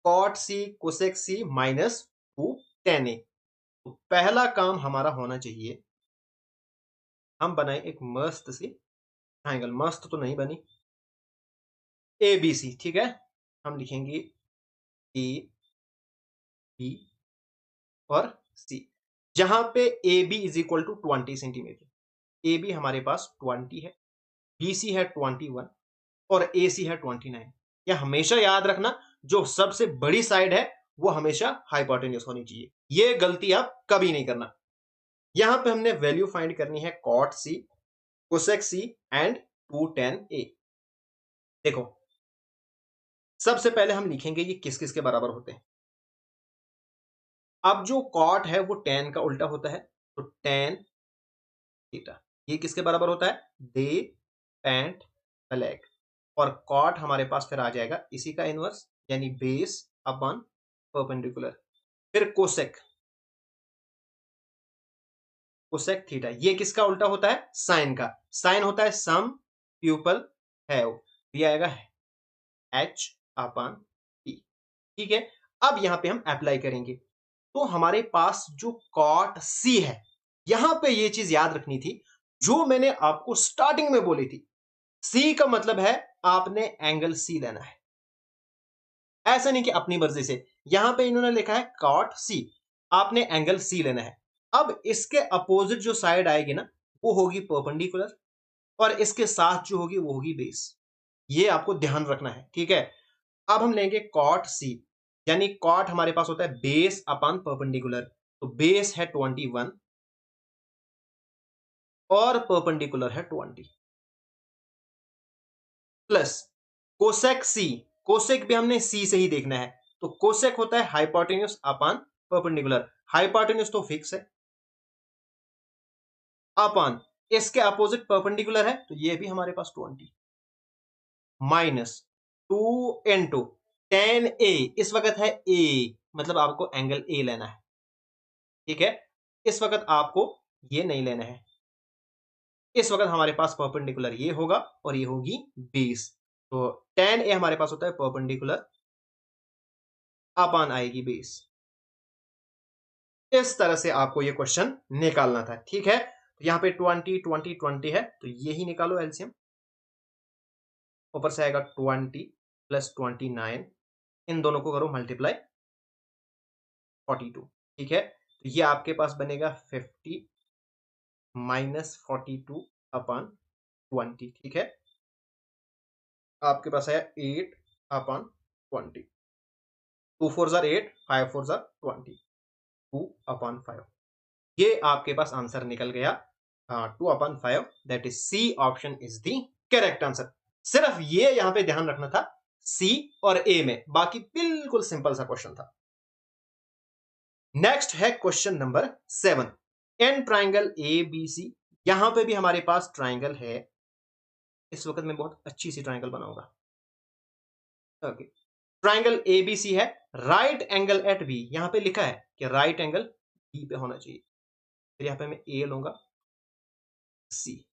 cot C cosec C minus 2 tan A। तो पहला काम हमारा होना चाहिए, हम बनाए एक मस्त सी ट्राइंगल, मस्त तो नहीं बनी, ABC। ठीक है, हम लिखेंगे A B और C, जहां पे AB is equal to 20 centimetre. AB हमारे पास 20 है, BC है 21 और AC है 29। यह हमेशा याद रखना, जो सबसे बड़ी साइड है वो हमेशा हाइपोटेन्यूज होनी चाहिए, ये गलती आप कभी नहीं करना। यहां पे हमने वैल्यू फाइंड करनी है cot C cosec C and 2 tan A। देखो, सबसे पहले हम लिखेंगे ये किस किस के बराबर होते हैं। अब जो कॉट है वो tan का उल्टा होता है, तो tan थीटा, ये किसके बराबर होता है, दे पैंट फ्लैग। और कॉट हमारे पास फिर आ जाएगा इसी का इनवर्स, यानी बेस अपॉन परपेंडिकुलर। फिर कोसेक, कोसेक थीटा, ये किसका उल्टा होता है, साइन का। साइन होता है सम प्यूपल हैव, ये आएगा h अपॉन p। ठीक है, अब यहां पे हम अप्लाई करेंगे, तो हमारे पास जो कॉट C है, यहां पे ये चीज याद रखनी थी जो मैंने आपको स्टार्टिंग में बोली थी। C का मतलब है आपने एंगल C लेना है, ऐसा नहीं कि अपनी मर्जी से। यहां पे इन्होंने लिखा है कॉट C, आपने एंगल C लेना है। अब इसके अपोजिट जो साइड आएगी ना वो होगी परपेंडिकुलर, और इसके साथ जो होगी वो होगी बेस, ये आपको ध्यान रखना है। ठीक है, अब हम लेंगे कॉट C, यानी कॉट हमारे पास होता है बेस अपॉन परपेंडिकुलर, तो बेस है 21 और परपेंडिकुलर है 20, प्लस कोसेक C। कोसेक भी हमने C से ही देखना है, तो कोसेक होता है हाइपोटेन्यूज अपॉन परपेंडिकुलर। हाइपोटेन्यूज तो फिक्स है, अपॉन इसके अपोजिट परपेंडिकुलर है, तो ये भी हमारे पास 20 माइनस 2 इंटू tan A, इस वक्त है A, मतलब आपको एंगल A लेना है। ठीक है, इस वक्त आपको ये नहीं लेना है, इस वक्त हमारे पास परपेंडिकुलर ये होगा और ये होगी बेस, तो tan A हमारे पास होता है परपेंडिकुलर अपॉन आएगी बेस। इस तरह से आपको ये क्वेश्चन निकालना था, ठीक है। तो यहाँ पे 20 20 20 है, तो ये ही निकालो एलसीएम। ऊपर से आएगा 20 प्लस 29, इन दोनों को करो मल्टीप्लाई 42, ठीक है। तो ये आपके पास बनेगा 50 माइनस 42 अपॉन 20, ठीक है। आपके पास है 8 अपॉन 20, 2 4 जार 8, 5 4 जार 20, 2 अपॉन 5। ये आपके पास आंसर निकल गया 2 upon 5, that is C option is the correct answer. सिर्फ ये यहां पे ध्यान रखना था सी और ए में, बाकी बिल्कुल सिंपल सा क्वेश्चन था। नेक्स्ट है question number 7। An triangle A B C, यहां पे भी हमारे पास ट्राइंगल है। इस वक्त मैं बहुत अच्छी सी ट्राइंगल बनाऊंगा। ओके, ट्राइंगल एबीसी है, राइट एंगल एट बी, यहां पे लिखा है कि राइट एंगल बी पे होना चाहिए। फिर यहां पे मैं ए लूंगा, सी।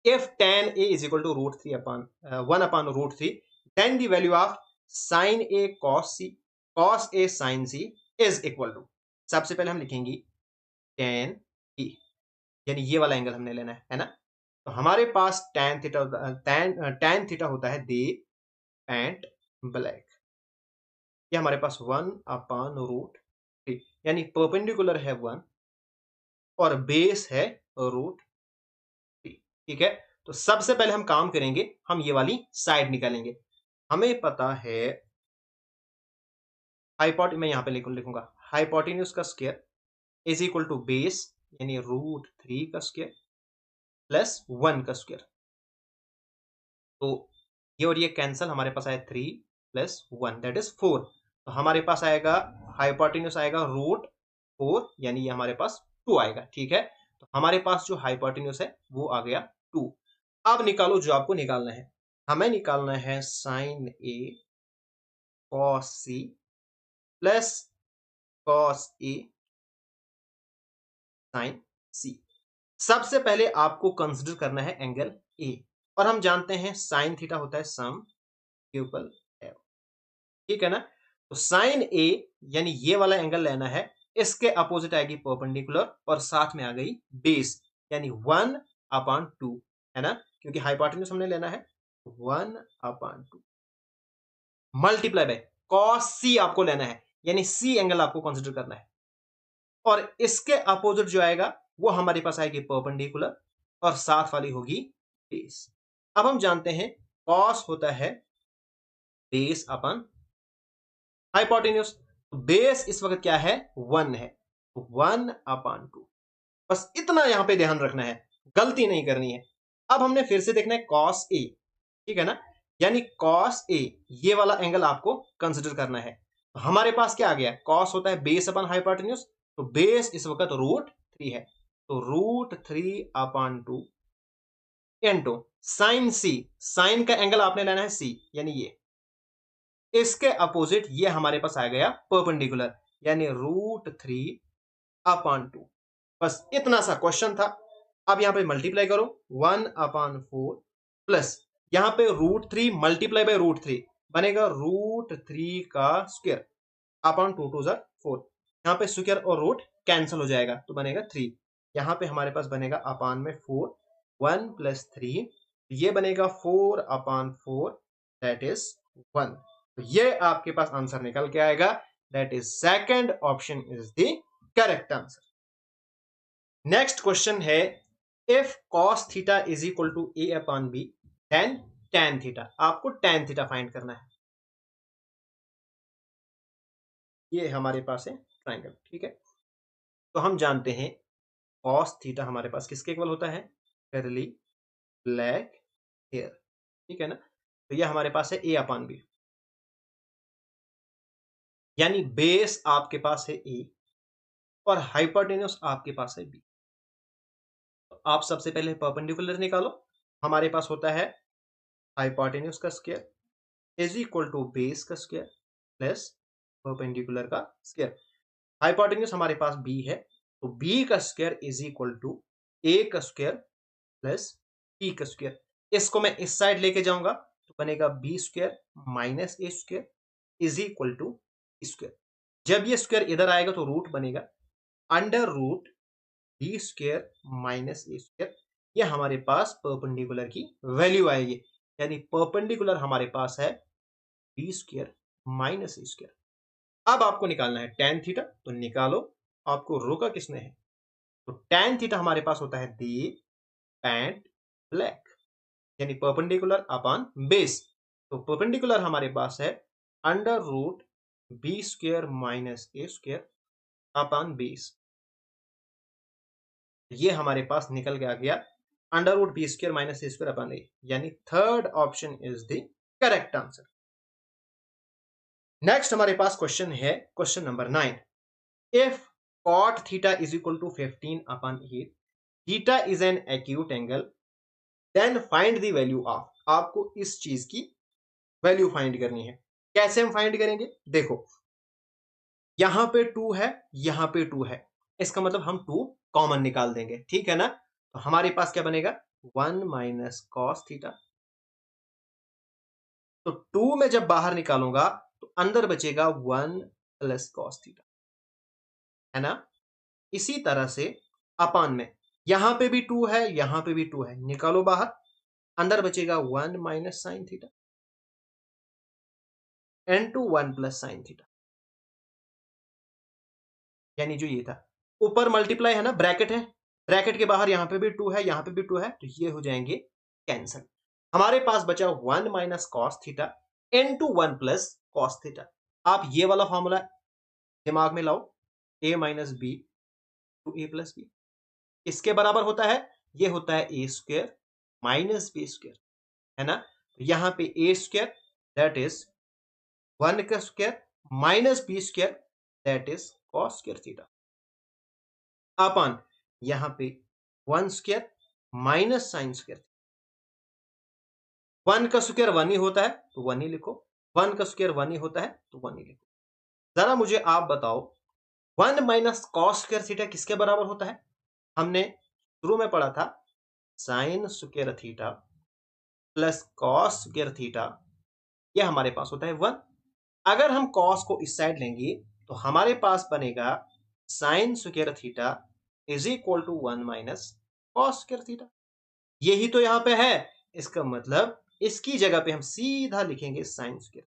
if tan a is equal to root 3 upon 1 upon root 3, then the value of sin a cos a sin c is equal to, सबसे पहले हम लिखेंगे tan e, यानी ये वाला एंगल हमने लेना है ना। तो हमारे पास tan थीटा होता है दे एंड ब्लैक, ये हमारे पास 1 अपॉन रूट 3, यानी परपेंडिकुलर है 1 और बेस है रूट 3, ठीक है। तो सबसे पहले हम काम करेंगे, हम ये वाली साइड निकालेंगे। हमें पता है मैं यहां पे लिखूंगा हाइपोटेन्यूज का square is equal to base, यानी रूट 3 का स्क्वायर प्लस 1 का स्क्वायर। तो ये और ये कैंसल, हमारे पास आया 3 प्लस 1 दैट इज 4। तो हमारे पास आएगा हाइपोटेन्यूज आएगा रूट 4, यानी ये हमारे पास 2 आएगा, ठीक है। तो हमारे पास जो हाइपोटेन्यूज है वो आ गया 2। अब निकालो जो आपको निकालना है। हमें निकालना है sign A cos C plus cos A sign सी। सबसे पहले आपको कंसिडर करना है एंगल ए, और हम जानते हैं साइन थीटा होता है सम प्यूपल एव, ठीक है ना। तो साइन ए यानी ये वाला एंगल लेना है, इसके अपोजिट आएगी परपेंडिकुलर और साथ में आ गई बेस, यानी 1 अपॉन 2, है ना, क्योंकि हाइपोटेन्यूज हमने लेना है 1 अपॉन 2 मल्टीप्लाई बाय कॉस सी आपको लेना है, यानी सी एंगल आपको कंसिडर करना है। और इसके अपोजिट जो आएगा वो हमारे पास आएगी परपेंडिकुलर और साथ वाली होगी बेस। अब हम जानते हैं कॉस होता है बेस अपॉन हाइपोटेन्यूज। बेस इस वक्त क्या है 1 है, 1 अपॉन 2, बस इतना यहां पे ध्यान रखना है, गलती नहीं करनी है। अब हमने फिर से देखना है कॉस ए, ठीक है ना, यानी कॉस ए ये वाला एंगल आपको कंसिडर करना है। तो हमारे पास क्या आ गया, कॉस होता है बेस अपॉन हाइपोटेन्यूज, तो बेस इस वक्त रूट 3 है, तो रूट 3 अपॉन 2 इंटू साइन सी, साइन का एंगल आपने लेना है सी, यानी ये इसके अपोजिट ये हमारे पास आ गया परपेंडिकुलर, यानी रूट 3 अपॉन 2। बस इतना सा क्वेश्चन था। अब यहां पे मल्टीप्लाई करो 1 अपॉन 4 प्लस यहां पे रूट 3 मल्टीप्लाई बाय रूट 3 बनेगा रूट 3 का स्क्वायर अपॉन 2 2 जार 4, यहाँ पे स्क्वायर और रूट कैंसिल हो जाएगा तो बनेगा 3। यहाँ पे हमारे पास बनेगा अपॉन में 4, 1 प्लस 3, ये बनेगा 4 अपॉन 4 दैट इज 1। तो ये आपके पास आंसर निकल के आएगा, that is second option is the correct answer. Next question है if cos theta is equal to a upon b then tan theta, आपको tan थीटा फाइंड करना है। ये हमारे पास है ट्राइंगल, ठीक है। तो हम जानते हैं cos थीटा हमारे पास किसके इक्वल होता है, करली ब्लैक हेयर, ठीक है ना। तो ये हमारे पास है a अपॉन b, यानी बेस आपके पास है a और हाइपोटेन्यूज आपके पास है b। तो आप सबसे पहले परपेंडिकुलर निकालो, हमारे पास होता है हाइपोटेन्यूज का square is equal to base का स्क्वायर प्लस परपेंडिकुलर का स्क्वायर। हाइपोटेन्यूज हमारे पास b है, तो b का square is equal to a का स्क्वायर प्लस b का स्क्वायर। इसको मैं इस साइड लेके जाऊंगा तो बनेगा b square minus a square is equal to square. जब ये स्क्वायर इधर आएगा तो रूट बनेगा under root B square minus A square. ये हमारे पास परपेंडिकुलर की वैल्यू आएगी, यानी परपेंडिकुलर हमारे पास है B square minus A square. अब आपको निकालना है tan थीटा, तो निकालो। आपको रोका किसने है? तो tan थीटा हमारे पास होता है दी पैंट ब्लैक, यानी परपेंडिकुलर अपॉन बेस। तो परपेंडिकुलर हमारे पास है under root B square minus A square upon base. ये हमारे पास निकल के आ गया under root B square minus A square upon A, यानी third option is the correct answer. Next हमारे पास क्वेश्चन है question number 9। If cot theta is equal to 15 upon 8, theta is an acute angle, then find the value of। आपको इस चीज की वैल्यू फाइंड करनी है। कैसे हम फाइंड करेंगे? देखो, यहां पे 2 है, यहां पे 2 है, इसका मतलब हम 2 कॉमन निकाल देंगे, ठीक है ना? तो हमारे पास क्या बनेगा? 1 माइनस कॉस थीटा। तो 2 में जब बाहर निकालूंगा तो अंदर बचेगा 1 प्लस कॉस थीटा, है ना? इसी तरह से अपान में यहां पे भी 2 है, यहां पे भी 2 है, निकालो बाहर, अंदर बचेगा 1 minus sine theta into 1 plus sine theta. यानी जो ये था ऊपर मल्टीप्लाई है ना, ब्रैकेट है, ब्रैकेट के बाहर यहां पे भी 2 है, यहां पे भी 2 है, तो ये हो जाएंगे कैंसिल। हमारे पास बचा 1 minus cos theta into 1 plus cos theta. आप ये वाला फॉर्मूला दिमाग में लाओ, a minus B to A plus B इसके बराबर होता है, ये होता है A square minus B square, है ना? तो यहां पे ए स्क्वायर दैट इज 1 का square minus B square that is cos square theta upon यहां पे 1 स्क्वायर माइनस साइन स्क्वायर। 1 का स्क्वायर 1 ही होता है तो 1 ही लिखो, 1 का स्क्वायर 1 ही होता है तो 1 ही लिखो। जरा मुझे आप बताओ 1 माइनस कॉस स्क्वायर थीटा किसके बराबर होता है? हमने शुरू में पढ़ा था sign square theta plus cos square theta, यह हमारे पास होता है 1। अगर हम कॉस को इस साइड लेंगे तो हमारे पास बनेगा sine square theta is equal to 1 minus cos square theta. यही तो यहां पे है, इसका मतलब इसकी जगह पे हम सीधा लिखेंगे साइन स्क्वायर,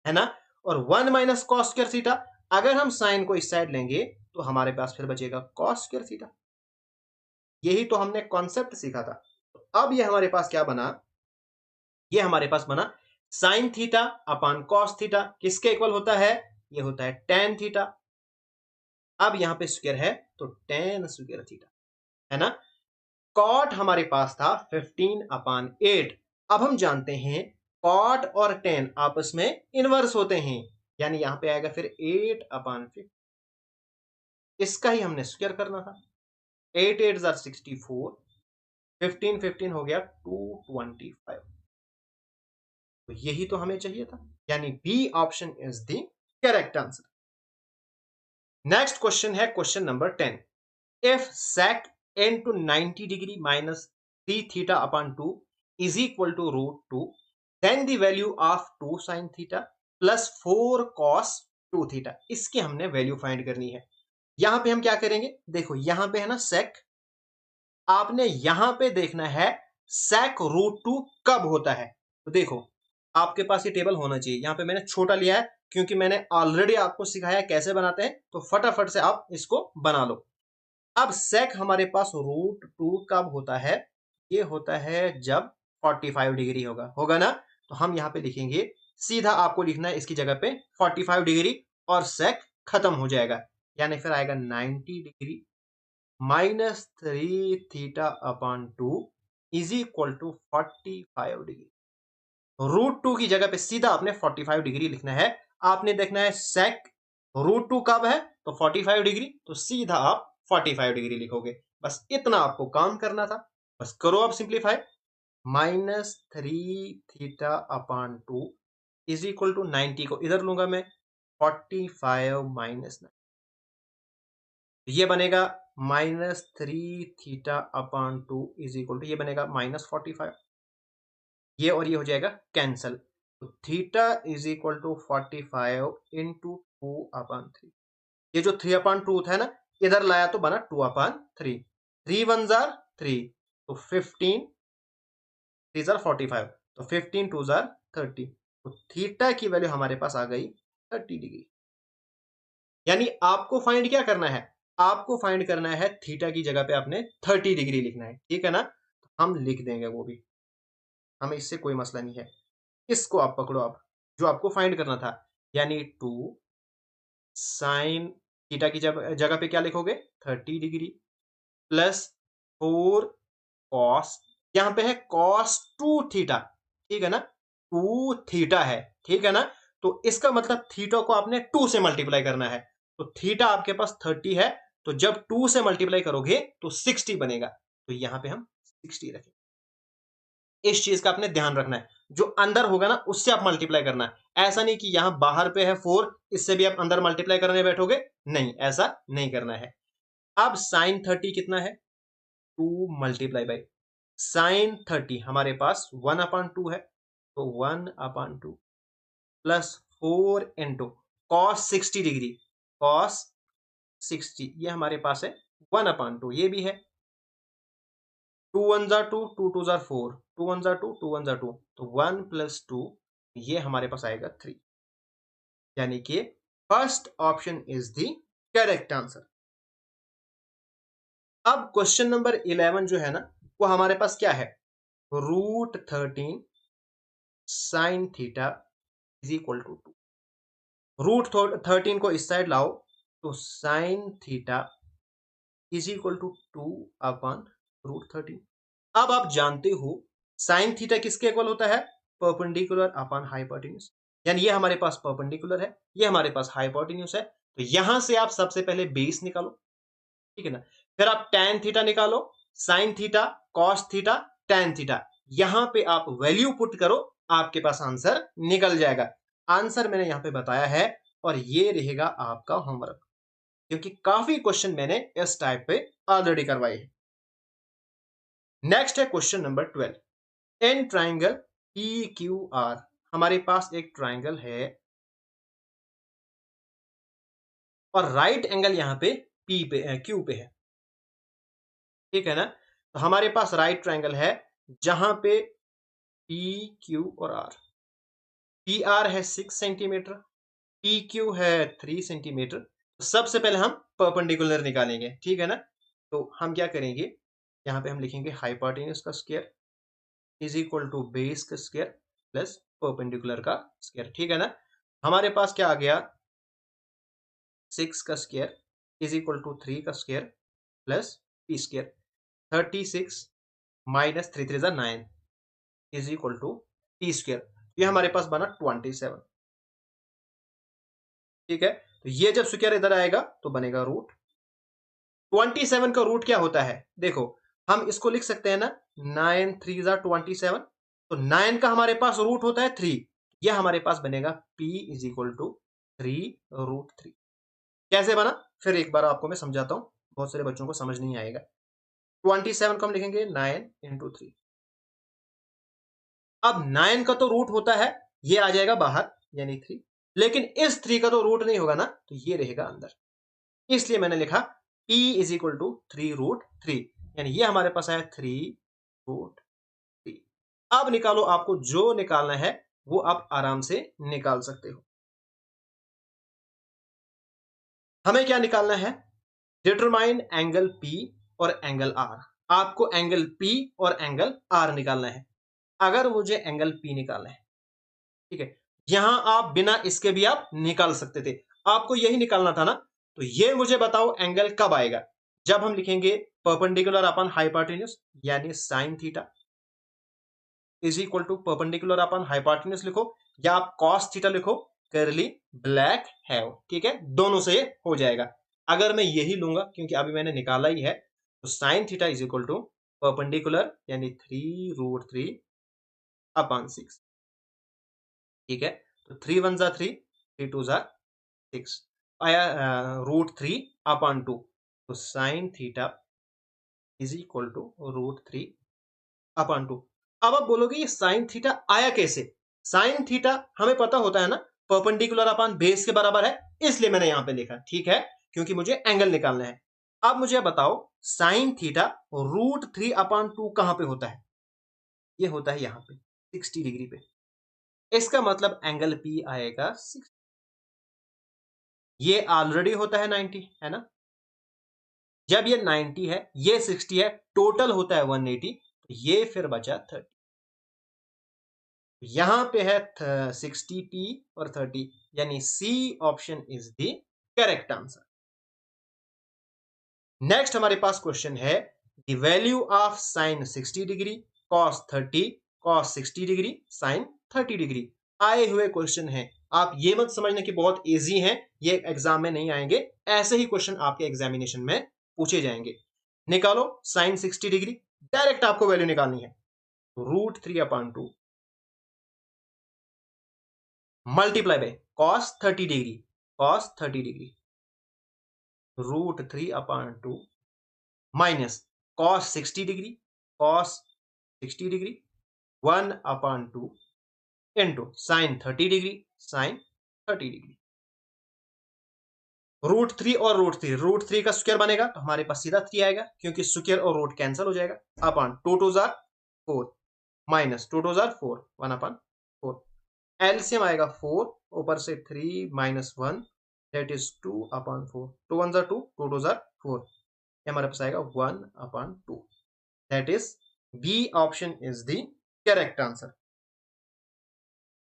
है ना? और 1 माइनस कॉस स्क्वायर थीटा, अगर हम साइन को इस साइड लेंगे तो हमारे पास फिर बचेगा कॉस स्क्वायर थीटा। यही तो हमने कॉन्सेप्ट सीखा था। तो अब ये हमारे पास क्या बना? ये हमारे पास बना sine theta upon cos theta किसके इक्वल होता है? ये होता है टेन थीटा। अब यहां पे स्क्वायर है तो टेन स्क्वायर थीटा, है ना? कॉट हमारे पास था 15 अपान 8। अब हम जानते हैं कॉट और टेन आपस में इनवर्स होते हैं, यानी यहां पे आएगा फिर 8 अपान 50। इसका ही हमने स्क्वायर करना था। 8 8 जार 64, 15 15 हो गया 225। तो यही तो हमें चाहिए था, यानी B option is the correct answer. Next question है question number 10। If sec into 90 degree minus 3 theta upon 2 is equal to root 2, then the value of 2 sin theta plus 4 cos 2 theta, इसकी हमने वैल्यू फाइंड करनी है। यहां पे हम क्या करेंगे? देखो यहां पे है ना sec, आपने यहां पे देखना है sec रूट 2 कब होता है। तो देखो आपके पास ये टेबल होना चाहिए, यहां पे मैंने छोटा लिया है क्योंकि मैंने ऑलरेडी आपको सिखाया कैसे बनाते हैं, तो फटाफट से आप इसको बना लो। अब sec हमारे पास रूट 2 कब होता है? ये होता है जब 45 डिग्री होगा ना? तो हम यहाँ पे लिखेंगे, सीधा आपको लिखना है इसकी जगह पे 45 डिग्री और sec खत्म हो जाएगा, यानी फिर आएगा 90 degree minus 3 theta upon 2 is equal to 45 degree. Root 2 की जगह पे सीधा आपने 45 डिग्री लिखना है। आपने देखना है sec रूट 2 कब है? तो 45 डिग्री, तो सीधा आप 45 डिग्री लिखोगे। बस इतना आपको काम करना था, बस करो आप simplify. Minus 3 theta upon 2 is equal to 90 को इधर लूंगा मैं, 45 माइनस 9, ये बनेगा minus 3 theta upon 2 is equal to, ये बनेगा माइनस 45, ये और ये हो जाएगा कैंसल। तो theta is equal to 45 into 2/3। ये जो 3/2 है ना, इधर लाया तो बना 2/3। 3 1 जार 3, तो 15 3 जार 45, तो 15 2 जार 30। तो थीटा की वैल्यू हमारे पास आ गई 30 डिग्री। यानी आपको फाइंड क्या करना है, आपको फाइंड करना है थीटा की जगह पे आपने 30 डिग्री लिखना है, ठीक है ना। तो हम लिख देंगे वो भी, हमें इससे कोई मसला नहीं है। इसको आप पकड़ो, आप जो आपको फाइंड करना था, यानी 2 साइन थीटा की जगह पे क्या लिखोगे 30 डिग्री, प्लस 4 कॉस, यहां पे है कॉस 2 थीटा, ठीक है ना, 2 थीटा है, ठीक है ना। तो इसका मतलब थीटा को आपने 2 से मल्टीप्लाई करना है, तो थीटा आपके पास 30 है, तो जब 2 से मल्टीप्लाई करोगे तो 60 बनेगा, तो यहां पे हम 60 रखें। इस चीज का आपने ध्यान रखना है, जो अंदर होगा ना उससे आप मल्टीप्लाई करना है। ऐसा नहीं कि यहां बाहर पे है 4, इससे भी आप अंदर मल्टीप्लाई करने बैठोगे, नहीं, ऐसा नहीं करना है। अब साइन 30 कितना है, 2 मल्टीप्लाई बाई साइन 30 हमारे पास 1/2 है, तो 1/2 plus 4 into cos 60 degree, cos 60 ये हमारे पास है 1/2, ये भी है 2 1 जार 2, 2 2 जार 4, 2 1 जार 2, 2 1 जार 2, तो 1 प्लस 2 ये हमारे पास आएगा 3, यानी कि first option is the correct answer. अब क्वेश्चन नंबर 11 जो है ना, वो हमारे पास क्या है, √13 sine theta is equal to 2। √13 को इस साइड लाओ, तो sine theta is equal to 2/√13। अब आप जानते हो साइन थीटा किसके इक्वल होता है, परपेंडिकुलर अपॉन हाइपोटेन्यूज, यानी ये हमारे पास परपेंडिकुलर है, ये हमारे पास हाइपोटेन्यूज है, तो यहां से आप सबसे पहले बेस निकालो, ठीक है ना। फिर आप tan थीटा निकालो, sign theta, cos theta, tan theta, यहां पे आप वैल्यू पुट करो, आपके पास आंसर निकल जाएगा। आंसर मैंने यहां पे बताया है, और ये रहेगा आपका होमवर्क, क्योंकि काफी क्वेश्चन मैंने इस टाइप पे ऑलरेडी करवाए हैं। नेक्स्ट है question number 12। In triangle P Q R, हमारे पास एक ट्राइंगल है और राइट एंगल यहां पे पी पे क्यू पे है, ठीक है ना। तो हमारे पास राइट ट्राइंगल है जहां पे पी क्यू और आर, पी आर है 6 सेंटीमीटर, पी क्यू है 3 सेंटीमीटर। तो सबसे पहले हम परपेंडिकुलर निकालेंगे, ठीक है ना। तो हम क्या करेंगे, यहाँ पे हम लिखेंगे हाइपोटेन्यूज का square is equal to base का स्क्वायर प्लस परपेंडिकुलर का स्क्वायर, ठीक है ना। हमारे पास क्या आ गया, 6 का स्क्वायर इज इक्वल टू 3 का square plus P square, 36 minus 3 3 9 is equal to P square, ये हमारे पास बना 27, ठीक है। तो ये जब स्क्वायर इधर आएगा तो बनेगा रूट 27 का रूट क्या होता है, देखो हम इसको लिख सकते हैं ना, 9 3 27, तो 9 का हमारे पास रूट होता है 3, यह हमारे पास बनेगा p इज इक्वल टू 3√3। कैसे बना, फिर एक बार आपको मैं समझाता हूं, बहुत सारे बच्चों को समझ नहीं आएगा। 27 को हम लिखेंगे 9 × 3, अब 9 का तो रूट होता है, ये आ जाएगा बाहर यानी 3, लेकिन इस 3 का तो रूट नहीं होगा ना, तो ये रहेगा अंदर, इसलिए मैंने लिखा p इज इक्वल टू 3√3, यानी ये हमारे पास है 3√3। अब निकालो, आपको जो निकालना है वो आप आराम से निकाल सकते हो। हमें क्या निकालना है, डिटरमाइन एंगल P और एंगल R। आपको एंगल P और एंगल R निकालना है। अगर मुझे एंगल P निकालना है, ठीक है, यहां आप बिना इसके भी आप निकाल सकते थे, आपको यही निकालना था ना। तो ये मुझे बताओ एंगल कब आएगा, जब हम लिखेंगे परपेंडिकुलर अपॉन हाइपोटेन्यूज, यानी sine theta is equal to perpendicular upon hypotenuse लिखो, या आप कॉस थीटा लिखो, करली ब्लैक है, ठीक है, दोनों से हो जाएगा। अगर मैं यही लूंगा, क्योंकि अभी मैंने निकाला ही है, तो sine theta is equal to perpendicular यानी 3√3 अपॉन 6, ठीक है। तो 3 1 जा 3, 3 2 जा 6 आया, √3 अपॉन 2, तो sine theta is equal to √3 upon 2। अब आप बोलोगे ये साइन थीटा आया कैसे, साइन थीटा हमें पता होता है ना, परपेंडिकुलर अपान बेस के बराबर है, इसलिए मैंने यहां पे लिखा, ठीक है, क्योंकि मुझे एंगल निकालना है। अब मुझे बताओ साइन थीटा √3/2 कहां पे होता है? ये होता है यहां पे 60 डिग्री पे। इसका मतलब एंगल पी आएगा 60। ये ऑलरेडी होता है 90, है ना? जब ये 90 है, ये 60 है, टोटल होता है 180, तो ये फिर बचा 30। यहां पे है 60p और 30, यानी C option is the correct answer. Next हमारे पास क्वेश्चन है the value of sine 60 degree cos 30 cos 60 degree sine 30 degree. आए हुए क्वेश्चन है, आप ये मत समझना कि बहुत इजी है, ये एग्जाम में नहीं आएंगे, ऐसे ही क्वेश्चन आपके एग्जामिनेशन में पूछे जाएंगे। निकालो साइन 60 डिग्री, डायरेक्ट आपको वैल्यू निकालनी है। √3/2 multiply by cos 30 degree, cos 30 degree √3/2 minus cos 60 degree, cos 60 degree 1/2 into sine 30 degree, sine 30 degree. √3 और √3 का स्क्वायर बनेगा तो हमारे पास सीधा 3 आएगा, क्योंकि स्क्वायर और रूट कैंसिल हो जाएगा। अपॉन 2 2 जार 4 माइनस 2 2 जार 4 1/4 एलसीएम आएगा 4, ऊपर से 3 माइनस 1 दैट इज 2/4, 2 1 जार 2, 2 2 जार 4, ये हमारे पास आएगा 1/2। That is B option is the correct answer.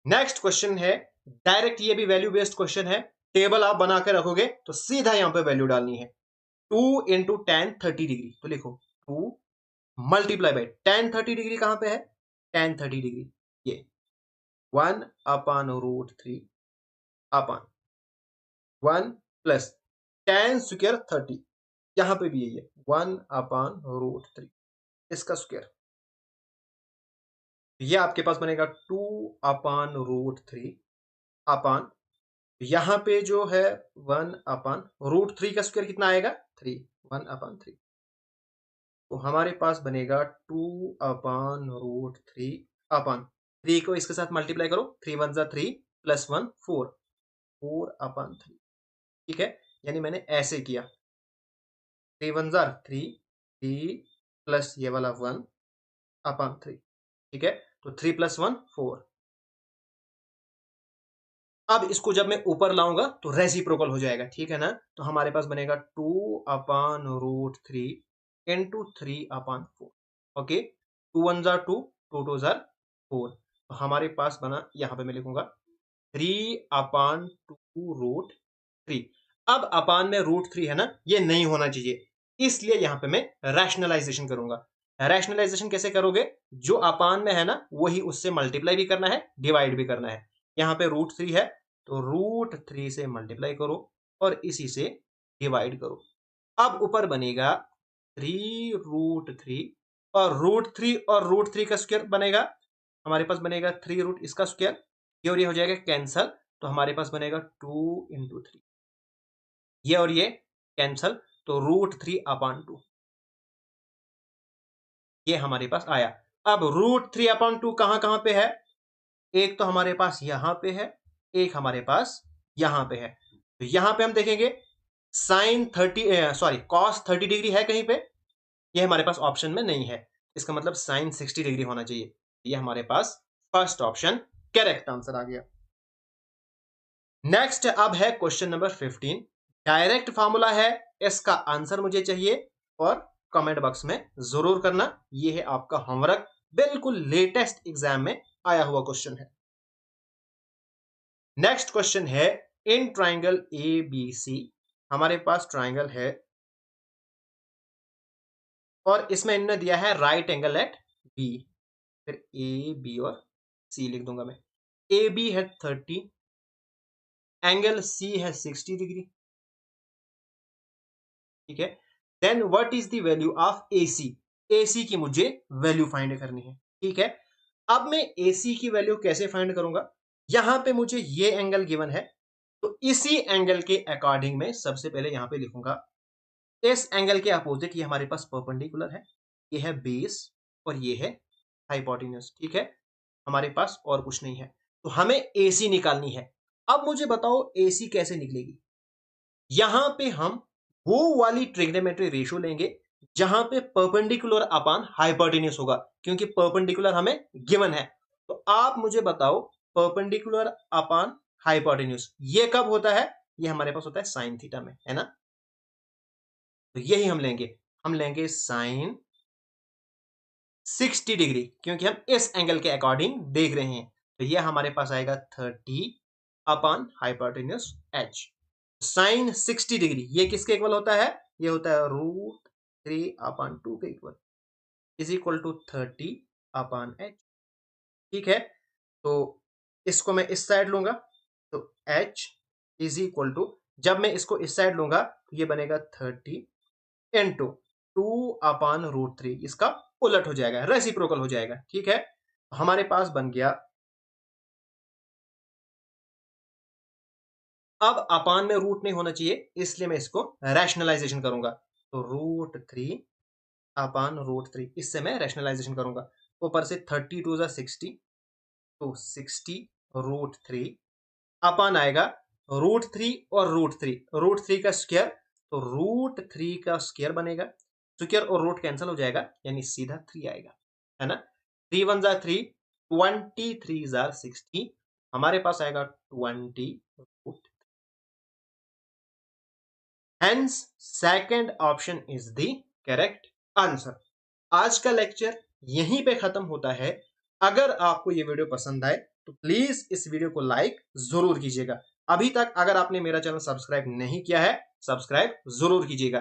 Next question है डायरेक्ट, ये भी वैल्यू बेस्ड क्वेश्चन है। टेबल आप बना के रखोगे तो सीधा यहां पे वैल्यू डालनी है। 2 इंटू टेन 30 डिग्री, तो लिखो 2 मल्टीप्लाई बाय टेन 30 डिग्री कहां पे है? टेन 30 डिग्री ये 1/√3 अपॉन 1 प्लस टेन स्क्वायर 30, यहां पे भी है 1/√3 इसका स्क्वायर, ये आपके पास बनेगा 2/√3 अपॉन यहां पे जो है 1/√3 का स्क्वायर कितना आएगा? 3, 1/3, तो हमारे पास बनेगा 2/√3 अपॉन 3 को इसके साथ मल्टीप्लाई करो, 3 1 जा 3 प्लस 1 4, 4/3, ठीक है, यानी मैंने ऐसे किया 3 1 जा 3, 3 प्लस ये वाला 1/3, ठीक है, तो 3 प्लस 1 4। अब इसको जब मैं ऊपर लाऊंगा तो रेसिप्रोकल हो जाएगा, ठीक है ना? तो हमारे पास बनेगा 2/√3 इंटू 3/4, ओके, 2 1 जार 2, 2 2 जार 4, तो हमारे पास बना, यहां पे मैं लिखूंगा 3/2√3। अब अपान में √3 है ना, ये नहीं होना चाहिए, इसलिए यहां पे मैं रैशनलाइजेशन करूंगा। रैशनलाइजेशन कैसे करोगे? जो अपान में है ना वही उससे मल्टीप्लाई भी करना है, डिवाइड भी करना है। यहां पे √3 है तो √3 से मल्टीप्लाई करो और इसी से डिवाइड करो। अब ऊपर बनेगा 3√3 और √3 का स्क्वायर बनेगा, हमारे पास बनेगा 3 इसका स्क्वायर, ये और ये हो जाएगा कैंसल, तो हमारे पास बनेगा 2 इंटू 3, ये और ये कैंसल, तो √3/2 ये हमारे पास आया। अब √3/2 कहां कहां पे है? एक तो हमारे पास यहां पे है, एक हमारे पास यहां पे है। तो यहां पे हम देखेंगे साइन 30 सॉरी कॉस 30 डिग्री है कहीं पे? ये हमारे पास ऑप्शन में नहीं है, इसका मतलब साइन 60 डिग्री होना चाहिए। ये हमारे पास फर्स्ट ऑप्शन करेक्ट आंसर आ गया। नेक्स्ट अब है क्वेश्चन नंबर 15। डायरेक्ट फॉर्मूला है, इसका आंसर मुझे चाहिए और कमेंट बॉक्स में जरूर करना। ये है आपका होमवर्क, बिल्कुल लेटेस्ट एग्जाम में आया हुआ क्वेश्चन है। नेक्स्ट क्वेश्चन है इन ट्राइंगल ए बी सी, हमारे पास ट्राइंगल है और इसमें इन्होंने दिया है राइट एंगल एट बी, फिर ए बी और सी लिख दूंगा मैं। ए बी है 30, एंगल सी है 60 डिग्री, ठीक है। Then what is the value of AC? AC की मुझे वैल्यू फाइंड करनी है, ठीक है। अब मैं AC की वैल्यू कैसे फाइंड करूंगा? यहां पे मुझे ये एंगल गिवन है, तो इसी एंगल के अकॉर्डिंग में सबसे पहले यहां पे लिखूंगा इस एंगल के अपोजिट, ये हमारे पास परपेंडिकुलर है, ये है बेस और ये है हाइपोटेन्यूज, ठीक है। हमारे पास और कुछ नहीं है, तो हमें AC निकालनी है। अब मुझे बताओ AC कैसे निकलेगी। यहां पे हम वो वाली ट्रिग्नोमेट्री रेशियो लेंगे जहां पे परपेंडिकुलर अपान हाइपोटेन्यूज होगा, क्योंकि परपेंडिकुलर हमें गिवन है। तो आप मुझे बताओ परपेंडिकुलर अपान हाइपोटेन्यूज ये कब होता है, ये हमारे पास होता है साइन थीटा में, है ना। तो यही हम लेंगे साइन 60 डिग्री, क्योंकि हम इस एंगल के अकॉर्डिंग देख रहे हैं। तो ये हमारे पास आएगा 30 अपान हाइपोटेन्यूज h। साइन 60 डिग्री ये किसके इक्वल होता है, ये होता है √3/2 के equal, is equal to 30 upon h। ठीक है, तो इसको मैं इस साइड लूंगा, तो h इज इक्वल टू, जब मैं इसको इस साइड लूंगा तो ये बनेगा 30 इंटू 2/√3, इसका उलट हो जाएगा, रेसिप्रोकल हो जाएगा। ठीक है, हमारे पास बन गया, अब अपान में रूट नहीं होना चाहिए इसलिए मैं इसको रैशनलाइजेशन करूंगा। तो √3/√3 इससे मैं रैशनलाइजेशन करूंगा। ऊपर से 32 जा 60, तो 60 √3 अपान आएगा √3 और √3 का स्क्वायर, तो √3 का स्क्वायर बनेगा, स्क्वायर और रूट कैंसिल हो जाएगा, यानी सीधा 3 आएगा, है ना। 3 1 जा 3, 23 जा 60, हमारे पास आएगा 20 Hence, second option is the correct answer। आज का लेक्चर यहीं पे खत्म होता है। अगर आपको ये वीडियो पसंद आए तो प्लीज इस वीडियो को लाइक जरूर कीजिएगा। अभी तक अगर आपने मेरा चैनल सब्सक्राइब नहीं किया है, सब्सक्राइब जरूर कीजिएगा।